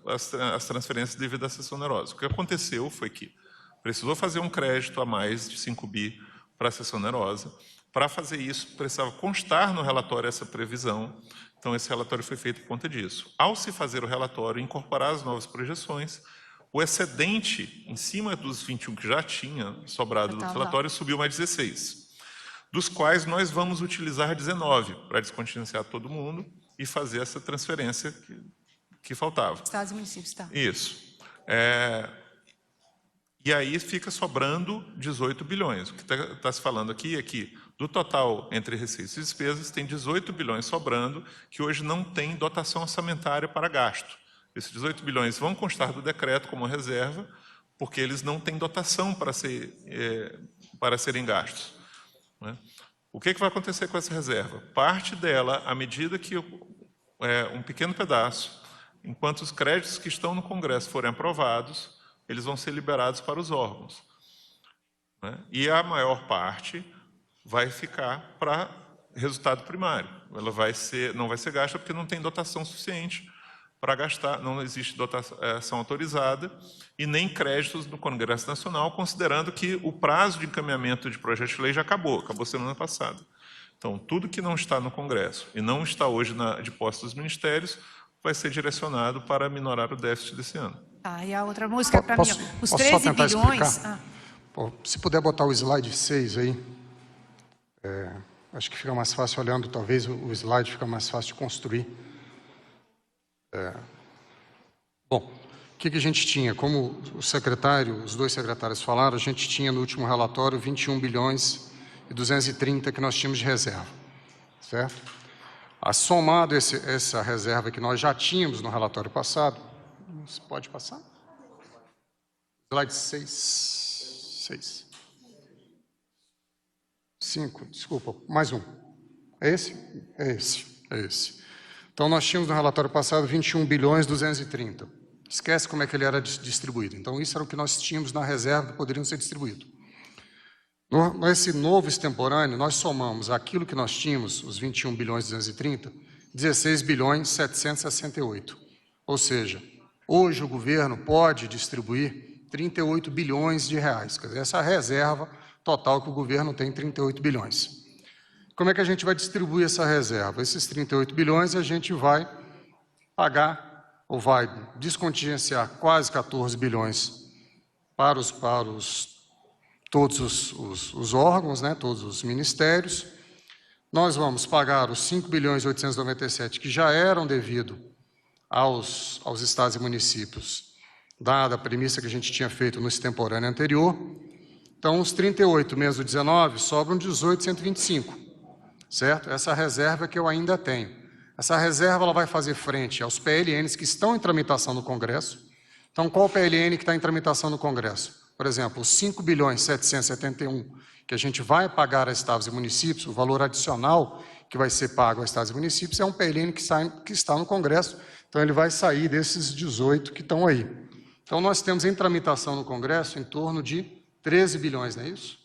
as transferências devido à seção onerosa. O que aconteceu foi que precisou fazer um crédito a mais de 5 bi para a seção onerosa. Para fazer isso, precisava constar no relatório essa previsão. Então, esse relatório foi feito por conta disso. Ao se fazer o relatório e incorporar as novas projeções, o excedente, em cima dos 21 que já tinha sobrado do relatório, subiu mais 16. Dos quais nós vamos utilizar 19 para descontinuar todo mundo e fazer essa transferência que faltava. Estados e municípios, tá. Isso. E aí fica sobrando 18 bilhões. O que está se falando aqui é que, do total entre receitas e despesas, tem 18 bilhões sobrando, que hoje não tem dotação orçamentária para gasto. Esses 18 bilhões vão constar do decreto como reserva, porque eles não têm dotação para serem gastos. O que vai acontecer com essa reserva? Parte dela, à medida que um pequeno pedaço, enquanto os créditos que estão no Congresso forem aprovados, eles vão ser liberados para os órgãos. E a maior parte vai ficar para resultado primário. Ela não vai ser gasta porque não tem dotação suficiente para gastar, não existe dotação autorizada e nem créditos no Congresso Nacional, considerando que o prazo de encaminhamento de projeto de lei já acabou semana passada. Então, tudo que não está no Congresso e não está hoje de posse dos ministérios vai ser direcionado para minorar o déficit desse ano. Ah, e a outra música para mim, Posso os só 13 tentar bilhões... explicar? Se puder botar o slide 6 aí, acho que fica mais fácil olhando, talvez o slide fica mais fácil de construir. Bom, o que a gente tinha? Como os dois secretários falaram, a gente tinha no último relatório 21 bilhões e 230 que nós tínhamos de reserva, certo? Somado essa reserva que nós já tínhamos no relatório passado, você pode passar? Slide 6. 5, desculpa, mais um. É esse? É esse. Então, nós tínhamos no relatório passado 21 bilhões 230. Esquece como é que ele era distribuído. Então, isso era o que nós tínhamos na reserva que poderiam ser distribuído. Nesse novo extemporâneo, nós somamos aquilo que nós tínhamos, os 21 bilhões 230, 16 bilhões 768. Ou seja, hoje o governo pode distribuir 38 bilhões de reais. Quer dizer, essa reserva total que o governo tem, 38 bilhões. Como é que a gente vai distribuir essa reserva? Esses 38 bilhões a gente vai pagar, ou vai descontingenciar quase 14 bilhões para todos os órgãos, né, todos os ministérios. Nós vamos pagar os 5 bilhões 897 que já eram devidos aos estados e municípios, dada a premissa que a gente tinha feito no extemporâneo anterior. Então, os 38 menos o 19 sobram 18,125, certo? Essa reserva que eu ainda tenho. Essa reserva ela vai fazer frente aos PLNs que estão em tramitação no Congresso. Então, qual PLN que está em tramitação no Congresso? Por exemplo, os 5 bilhões 771 que a gente vai pagar a estados e municípios, o valor adicional que vai ser pago a estados e municípios é um PLN que está no Congresso, então ele vai sair desses 18 que estão aí. Então, nós temos em tramitação no Congresso em torno de 13 bilhões, não é isso?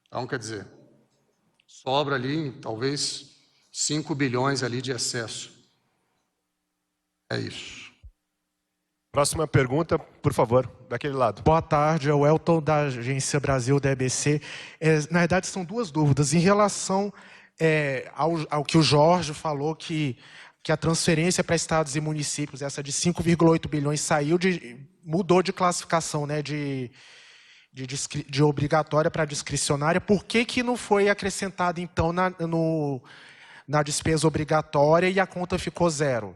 Então, quer dizer, sobra ali, talvez, 5 bilhões ali de excesso. É isso. Próxima pergunta, por favor, daquele lado. Boa tarde, é o Elton da Agência Brasil da EBC. Na verdade, são duas dúvidas. Em relação ao que o Jorge falou, que a transferência para estados e municípios, essa de 5,8 bilhões, mudou de classificação, né, de obrigatória para discricionária. Por que não foi acrescentado, então, na despesa obrigatória e a conta ficou zero?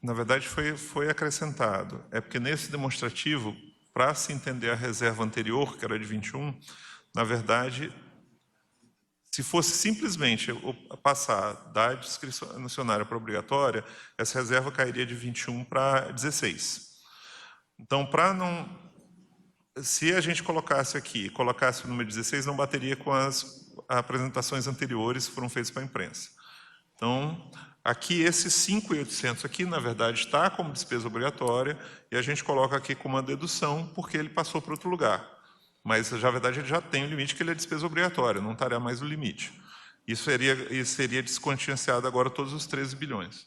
Na verdade, foi acrescentado. É porque nesse demonstrativo, para se entender a reserva anterior, que era de 21, na verdade, se fosse simplesmente passar da discricionária para obrigatória, essa reserva cairia de 21 para 16. Então, se a gente colocasse o número 16, não bateria com as apresentações anteriores que foram feitas para a imprensa. Então, aqui, esses 5.800 aqui, na verdade, está como despesa obrigatória e a gente coloca aqui como uma dedução porque ele passou para outro lugar. Mas, na verdade, ele já tem o limite que ele é despesa obrigatória, não estaria mais o limite. Isso seria descontingenciado agora todos os 13 bilhões.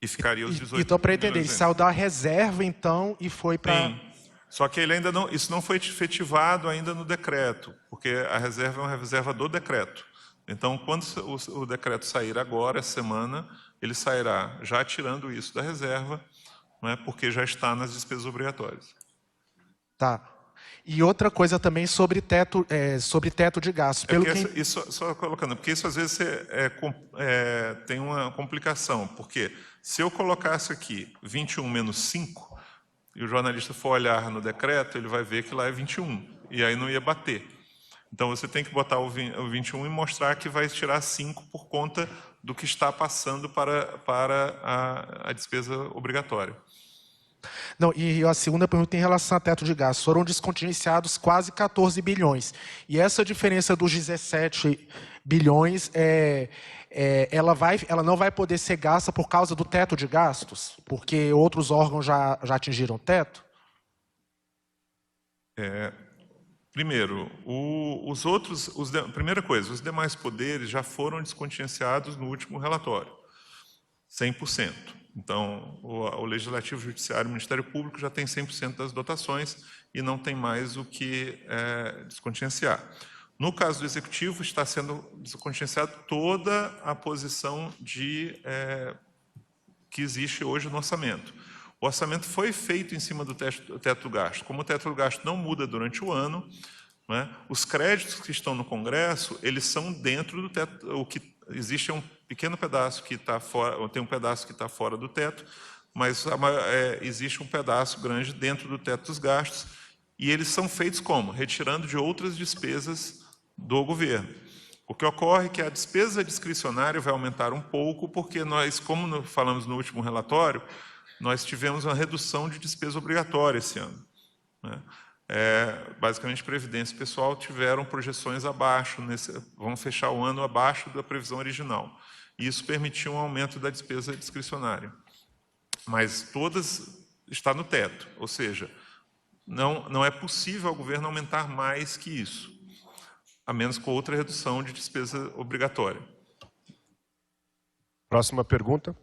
E ficaria os 18 Então, para entender, ele bilhões. saiu da reserva, então, e foi para... Sim. Só que ele ainda não, isso não foi efetivado ainda no decreto, porque a reserva é uma reserva do decreto. Então, quando o decreto sair agora, essa semana, ele sairá já tirando isso da reserva, né, porque já está nas despesas obrigatórias. Tá. E outra coisa também sobre teto de gastos. Só colocando, porque isso às vezes tem uma complicação, porque se eu colocasse aqui 21 menos 5, e o jornalista for olhar no decreto, ele vai ver que lá é 21, e aí não ia bater. Então, você tem que botar o 21 e mostrar que vai tirar 5 por conta do que está passando para a despesa obrigatória. Não, e a segunda pergunta em relação a teto de gastos. Foram descontingenciados quase 14 bilhões. E essa diferença dos 17 bilhões, ela não vai poder ser gasta por causa do teto de gastos? Porque outros órgãos já atingiram o teto? Primeiro, primeira coisa, os demais poderes já foram descontingenciados no último relatório, 100%. Então, o Legislativo, o Judiciário e o Ministério Público já tem 100% das dotações e não tem mais o que descontingenciar. No caso do Executivo, está sendo descontingenciado toda a posição que existe hoje no orçamento. O orçamento foi feito em cima do teto do gasto. Como o teto do gasto não muda durante o ano, né, os créditos que estão no Congresso, eles são dentro do teto. O que existe é um pequeno pedaço que está fora, tem um pedaço que está fora do teto, mas existe um pedaço grande dentro do teto dos gastos, e eles são feitos como? Retirando de outras despesas do governo. O que ocorre é que a despesa discricionária vai aumentar um pouco, porque nós, como falamos no último relatório, nós tivemos uma redução de despesa obrigatória esse ano, né? Basicamente, Previdência e Pessoal tiveram projeções abaixo, vão fechar o ano abaixo da previsão original. E isso permitiu um aumento da despesa discricionária. Mas todas está no teto, ou seja, não é possível ao governo aumentar mais que isso, a menos com outra redução de despesa obrigatória. Próxima pergunta.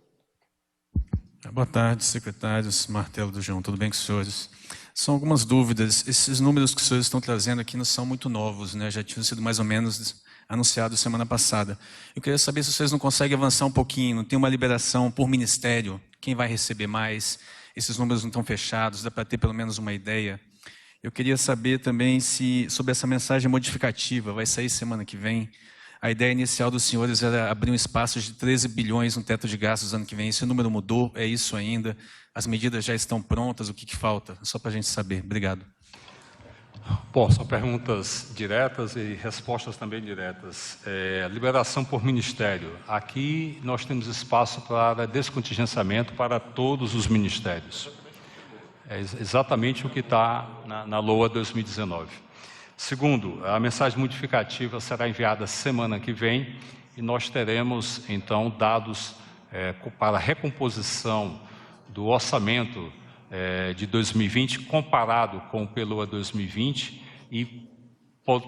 Boa tarde, secretários. Martelo do João, tudo bem com os senhores? São algumas dúvidas. Esses números que os senhores estão trazendo aqui não são muito novos, né? Já tinham sido mais ou menos anunciados semana passada. Eu queria saber se vocês não conseguem avançar um pouquinho, não tem uma liberação por ministério, quem vai receber mais, esses números não estão fechados, dá para ter pelo menos uma ideia. Eu queria saber também sobre essa mensagem modificativa, vai sair semana que vem. A ideia inicial dos senhores era abrir um espaço de 13 bilhões no teto de gastos ano que vem. Esse número mudou? É isso ainda? As medidas já estão prontas? O que falta? Só para a gente saber. Obrigado. Bom, são perguntas diretas e respostas também diretas. Liberação por ministério. Aqui nós temos espaço para descontingenciamento para todos os ministérios. É exatamente o que está na LOA 2019. Segundo, a mensagem modificativa será enviada semana que vem e nós teremos, então, dados para a recomposição do orçamento de 2020 comparado com o PLOA 2020 e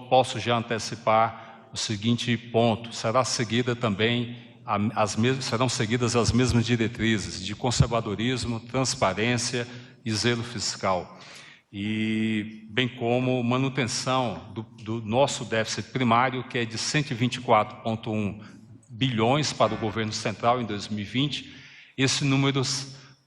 posso já antecipar o seguinte ponto: serão seguidas as mesmas diretrizes de conservadorismo, transparência e zelo fiscal, e bem como manutenção do nosso déficit primário, que é de 124,1 bilhões para o governo central em 2020. Esse número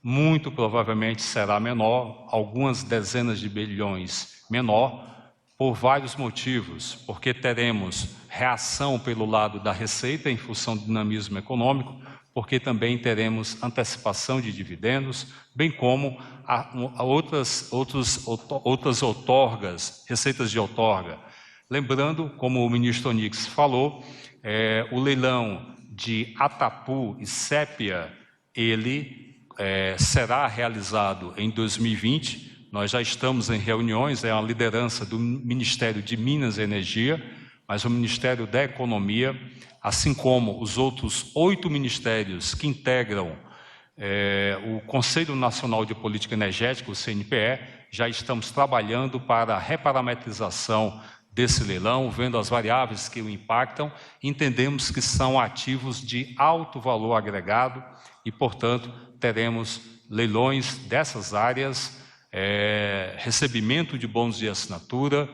muito provavelmente será menor, algumas dezenas de bilhões menor, por vários motivos, porque teremos reação pelo lado da receita em função do dinamismo econômico, porque também teremos antecipação de dividendos, bem como outras outorgas, receitas de outorga. Lembrando, como o ministro Onix falou, o leilão de Atapu e Sépia, ele será realizado em 2020. Nós já estamos em reuniões, é a liderança do Ministério de Minas e Energia, mas o Ministério da Economia, assim como os outros 8 ministérios que integram o Conselho Nacional de Política Energética, o CNPE, já estamos trabalhando para a reparametrização desse leilão, vendo as variáveis que o impactam. Entendemos que são ativos de alto valor agregado e, portanto, teremos leilões dessas áreas, recebimento de bônus de assinatura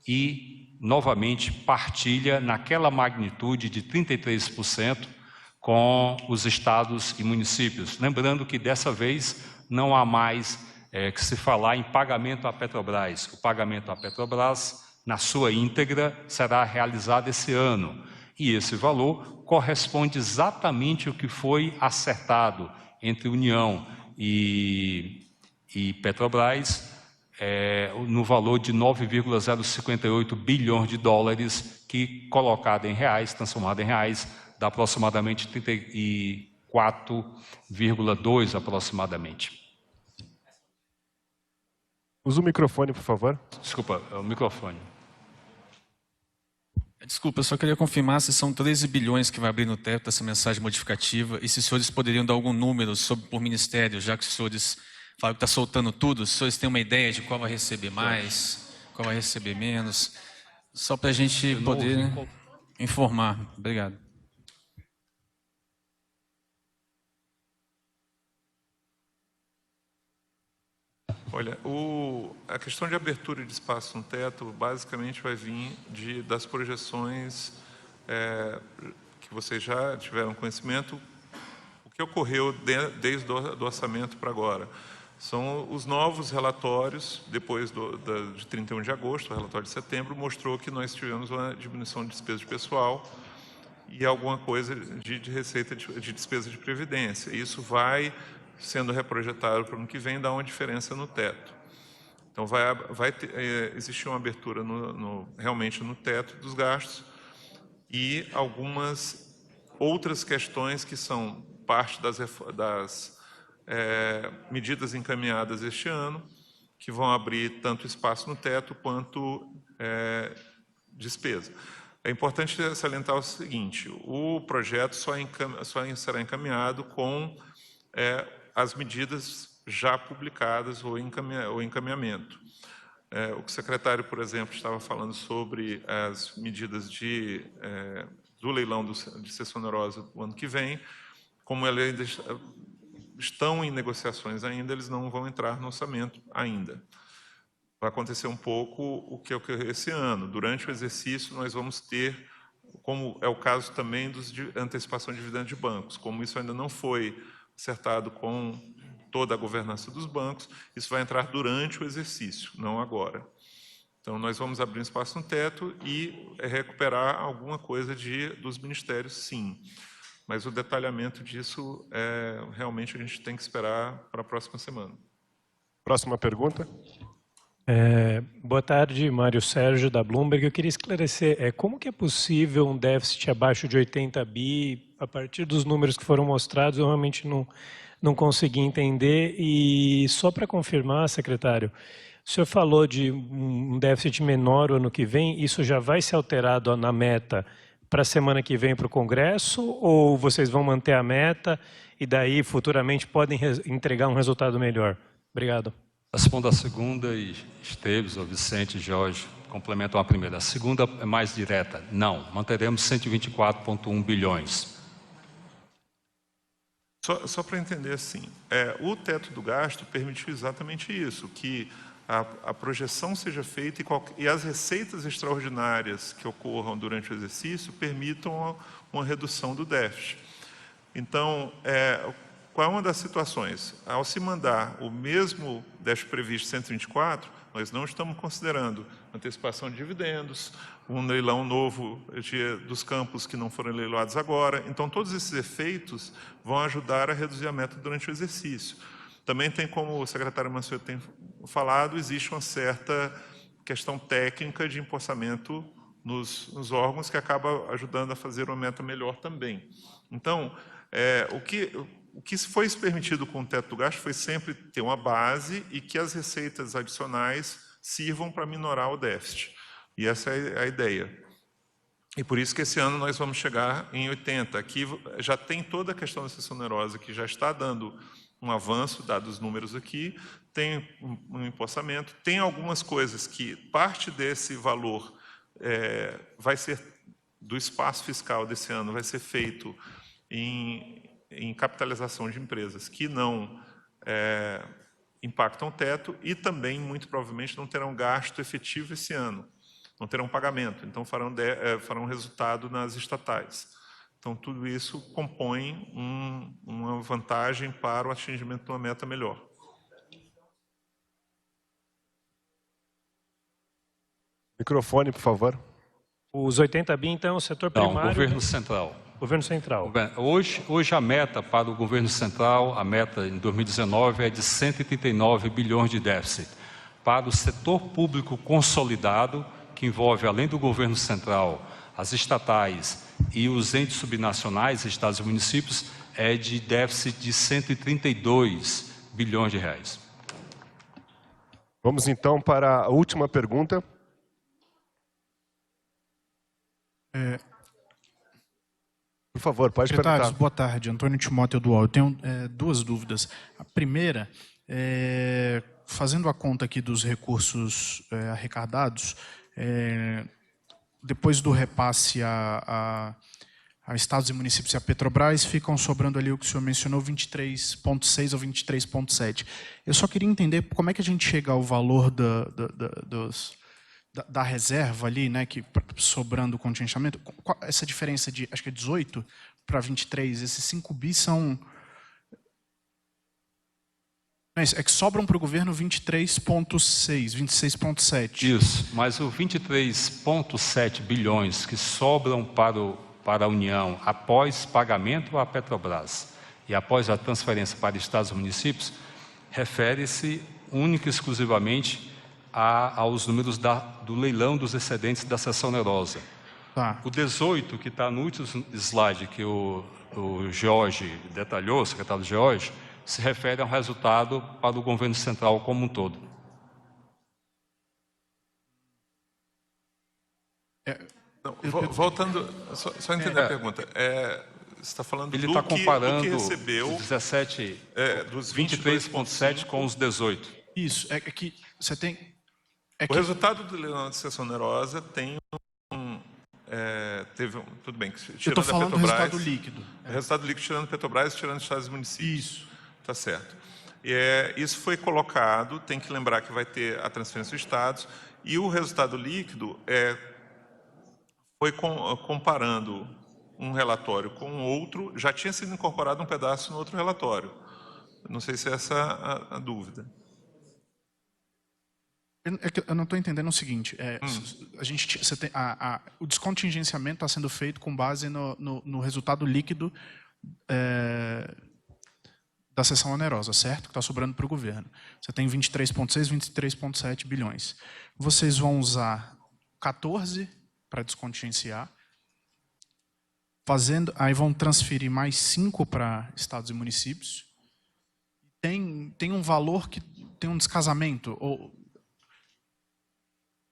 e, novamente, partilha naquela magnitude de 33% com os estados e municípios. Lembrando que, dessa vez, não há mais que se falar em pagamento à Petrobras. O pagamento à Petrobras, na sua íntegra, será realizado esse ano. E esse valor corresponde exatamente ao que foi acertado entre União e Petrobras, no valor de 9,058 bilhões de dólares, que, colocado em reais, transformado em reais, dá aproximadamente 34,2 aproximadamente. Usa o microfone, por favor. Desculpa, o microfone. Desculpa, eu só queria confirmar se são 13 bilhões que vai abrir no teto essa mensagem modificativa e se os senhores poderiam dar algum número por ministério, já que os senhores falam que está soltando tudo, os senhores têm uma ideia de qual vai receber mais? qual vai receber menos, só para a gente poder informar. Obrigado. Olha, a questão de abertura de espaço no teto basicamente vai vir das projeções que vocês já tiveram conhecimento, o que ocorreu desde o orçamento para agora. São os novos relatórios, depois de 31 de agosto, o relatório de setembro, mostrou que nós tivemos uma diminuição de despesa de pessoal e alguma coisa de receita de despesa de previdência. Isso vai sendo reprojetado para o ano que vem, dá uma diferença no teto. Então, vai existir uma abertura realmente no teto dos gastos e algumas outras questões que são parte das medidas encaminhadas este ano, que vão abrir tanto espaço no teto quanto despesa. É importante salientar o seguinte: o projeto só será encaminhado com as medidas já publicadas ou encaminhamento. O secretário, por exemplo, estava falando sobre as medidas do leilão de cessão onerosa do ano que vem. Como eles ainda estão em negociações ainda, eles não vão entrar no orçamento ainda. Vai acontecer um pouco o que ocorreu esse ano. Durante o exercício, nós vamos ter, como é o caso também de antecipação de dividendos de bancos, como isso ainda não foi acertado com toda a governança dos bancos, isso vai entrar durante o exercício, não agora. Então, nós vamos abrir um espaço no teto e recuperar alguma coisa dos ministérios, sim. Mas o detalhamento disso, realmente, a gente tem que esperar para a próxima semana. Próxima pergunta. Boa tarde, Mário Sérgio, da Bloomberg. Eu queria esclarecer, como que é possível um déficit abaixo de 80 bi, a partir dos números que foram mostrados, eu realmente não consegui entender. E só para confirmar, secretário, o senhor falou de um déficit menor o ano que vem, isso já vai ser alterado na meta para a semana que vem para o Congresso, ou vocês vão manter a meta e daí futuramente podem entregar um resultado melhor? Obrigado. Respondo a segunda e Esteves, ou Vicente, Jorge, complementam a primeira. A segunda é mais direta. Não, manteremos 124,1 bilhões. Só para entender assim, o teto do gasto permitiu exatamente isso, que a projeção seja feita e as receitas extraordinárias que ocorram durante o exercício permitam uma redução do déficit. Então, qual é uma das situações? Ao se mandar o mesmo déficit previsto 124, nós não estamos considerando antecipação de dividendos, um leilão novo dos campos que não foram leiloados agora. Então, todos esses efeitos vão ajudar a reduzir a meta durante o exercício. Também tem, como o secretário Mansueto tem falado, existe uma certa questão técnica de empossamento nos órgãos que acaba ajudando a fazer uma meta melhor também. Então, o que foi permitido com o teto do gasto foi sempre ter uma base e que as receitas adicionais sirvam para minorar o déficit. E essa é a ideia. E por isso que esse ano nós vamos chegar em 80. Aqui já tem toda a questão da cessão onerosa que já está dando um avanço, dados os números aqui, tem um empossamento, tem algumas coisas que parte desse valor vai ser, do espaço fiscal desse ano, vai ser feito em capitalização de empresas que não impactam o teto e também, muito provavelmente, não terão gasto efetivo esse ano, não terão pagamento, então farão resultado nas estatais. Então, tudo isso compõe uma vantagem para o atingimento de uma meta melhor. Microfone, por favor. Os 80 bi, então, o setor primário... Não, governo central. Governo central. Hoje a meta para o governo central, a meta em 2019 é de 139 bilhões de déficit. Para o setor público consolidado, que envolve, além do governo central, as estatais e os entes subnacionais, estados e municípios, é de déficit de 132 bilhões de reais. Vamos então para a última pergunta. Por favor, pode perguntar. Boa tarde, Antônio Timóteo do UOL. Eu tenho duas dúvidas. A primeira, fazendo a conta aqui dos recursos arrecadados, depois do repasse a estados e municípios e a Petrobras, ficam sobrando ali o que o senhor mencionou, 23,6 ou 23,7. Eu só queria entender como é que a gente chega ao valor da reserva ali, né, que sobrando o contingenciamento. Essa diferença de, acho que é 18 para 23, esses 5 bi são... É que sobram para o governo 23,6, 26,7. Isso, mas os 23,7 bilhões que sobram para a União após pagamento à Petrobras e após a transferência para estados e municípios, refere-se única e exclusivamente aos números do leilão dos excedentes da seção onerosa. Tá. O 18, que está no último slide que o Jorge detalhou, o secretário Jorge, se refere ao resultado para o governo central como um todo. Voltando, só entender a pergunta. Você está falando Ele do está comparando que recebeu... os 17, dos 23,7 com os 18. Isso, é que você tem... O resultado do leilão de seção onerosa tem tudo bem, Eu tirando estou falando do a Petrobras... resultado líquido. Resultado líquido tirando Petrobras e tirando estados e municípios. Isso. Tá certo. Isso foi colocado, tem que lembrar que vai ter a transferência dos estados, e o resultado líquido foi comparando um relatório com outro, já tinha sido incorporado um pedaço no outro relatório. Não sei se é essa a dúvida. Eu não estou entendendo o seguinte, o descontingenciamento está sendo feito com base no resultado líquido da seção onerosa, certo? Que está sobrando para o governo. Você tem 23,6, 23,7 bilhões. Vocês vão usar 14 para descontingenciar, aí vão transferir mais 5 para estados e municípios. Tem um valor que tem um descasamento, ou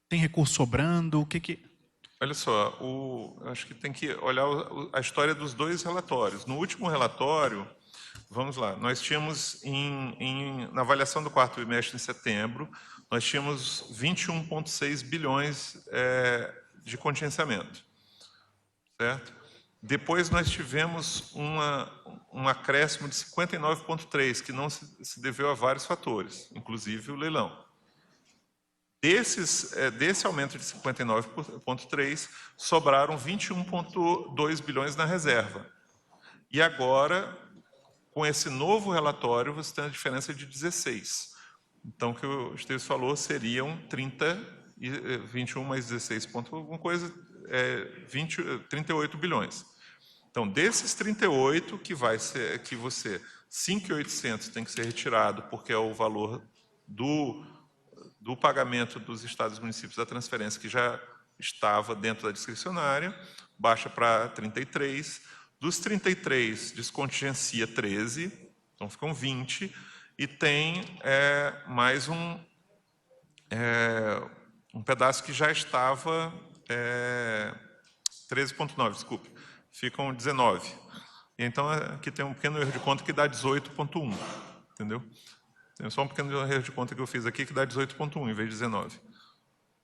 tem recurso sobrando, o que... Olha só, acho que tem que olhar a história dos dois relatórios. No último relatório, vamos lá, nós tínhamos, na avaliação do quarto trimestre em setembro, nós tínhamos 21,6 bilhões de contingenciamento, certo? Depois nós tivemos um acréscimo de 59,3, que não se deveu a vários fatores, inclusive o leilão. Desse aumento de 59,3, sobraram 21,2 bilhões na reserva. E agora, com esse novo relatório, você tem a diferença de 16. Então, o que o Esteves falou seriam 21 mais 16 ponto alguma coisa, 38 bilhões. Então, desses 38, que 5.800 tem que ser retirado, porque é o valor do pagamento dos estados e municípios da transferência, que já estava dentro da discricionária, baixa para 33. Dos 33, descontingencia 13, então ficam 20, e tem mais um pedaço que já estava 13,9, desculpe, ficam 19. E então aqui tem um pequeno erro de conta que dá 18,1, entendeu? Tem só um pequeno erro de conta que eu fiz aqui que dá 18,1 em vez de 19.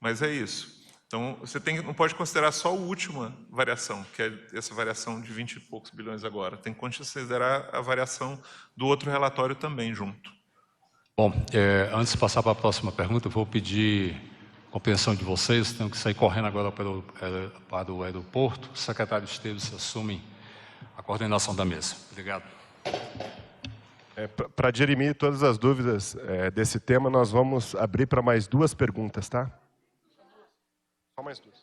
Mas é isso. Então, você não pode considerar só a última variação, que é essa variação de 20 e poucos bilhões agora. Tem que considerar a variação do outro relatório também junto. Bom, antes de passar para a próxima pergunta, eu vou pedir compreensão de vocês. Tenho que sair correndo agora para o aeroporto. O secretário Esteves assume a coordenação da mesa. Obrigado. Para dirimir todas as dúvidas desse tema, nós vamos abrir para mais 2 perguntas, tá? Só mais 2.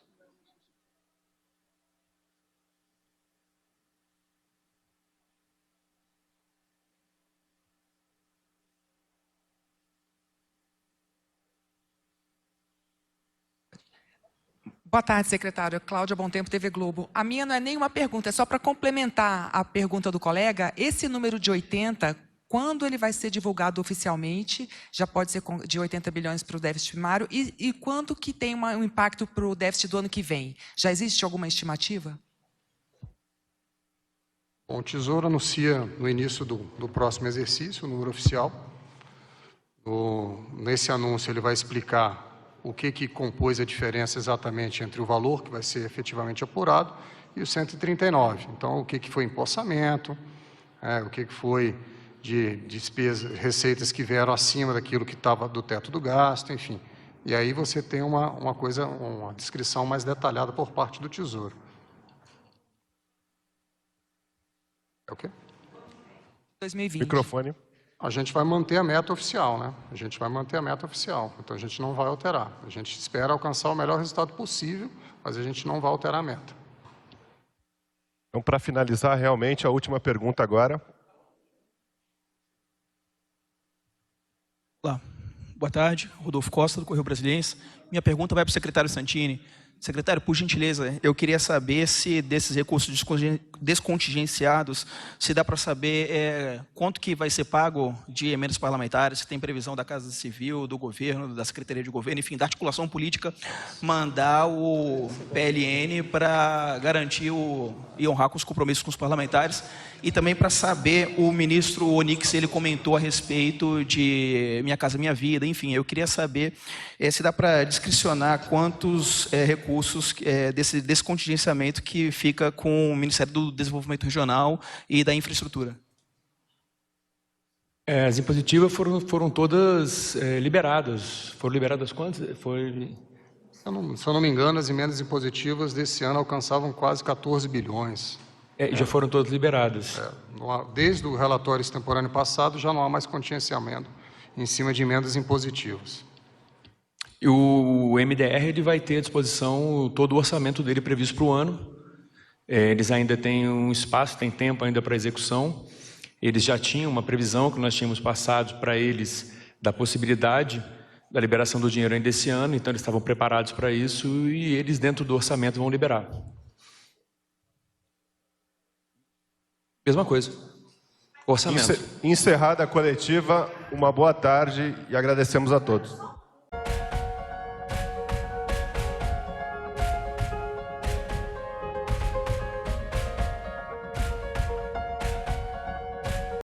Boa tarde, secretária. Cláudia Bom Tempo, TV Globo. A minha não é nenhuma pergunta, é só para complementar a pergunta do colega. Esse número de 80, quando ele vai ser divulgado oficialmente, já pode ser de 80 bilhões para o déficit primário, e quando que tem um impacto para o déficit do ano que vem? Já existe alguma estimativa? Bom, o Tesouro anuncia no início do próximo exercício, o número oficial. nesse anúncio ele vai explicar o que compôs a diferença exatamente entre o valor que vai ser efetivamente apurado e o 139. Então, o que foi empossamento, o que foi de despesas, receitas que vieram acima daquilo que estava do teto do gasto, enfim. E aí você tem uma descrição mais detalhada por parte do Tesouro. É o quê? 2020. Microfone. A gente vai manter a meta oficial, né? A gente vai manter a meta oficial, então a gente não vai alterar. A gente espera alcançar o melhor resultado possível, mas a gente não vai alterar a meta. Então, para finalizar, realmente, a última pergunta agora. Olá, boa tarde, Rodolfo Costa, do Correio Brasiliense. Minha pergunta vai para o secretário Santini. Secretário, por gentileza, eu queria saber se desses recursos descontingenciados, se dá para saber quanto que vai ser pago de emendas parlamentares, se tem previsão da Casa Civil, do governo, da Secretaria de Governo, enfim, da articulação política, mandar o PLN para garantir e honrar com os compromissos com os parlamentares, e também para saber, o ministro Onyx, ele comentou a respeito de Minha Casa Minha Vida, enfim, eu queria saber se dá para discricionar quantos recursos desse descontingenciamento que fica com o Ministério do Desenvolvimento Regional e da Infraestrutura. As impositivas foram todas liberadas. Foram liberadas quantas? Se eu não me engano, as emendas impositivas desse ano alcançavam quase 14 bilhões. Já foram todas liberadas. Desde o relatório extemporâneo passado, já não há mais contingenciamento em cima de emendas impositivas. E o MDR ele vai ter à disposição todo o orçamento dele previsto para o ano. Eles ainda têm um espaço, tem tempo ainda para execução. Eles já tinham uma previsão que nós tínhamos passado para eles da possibilidade da liberação do dinheiro ainda esse ano, então eles estavam preparados para isso e eles dentro do orçamento vão liberar. Mesma coisa. Orçamento. Encerrada a coletiva, uma boa tarde e agradecemos a todos.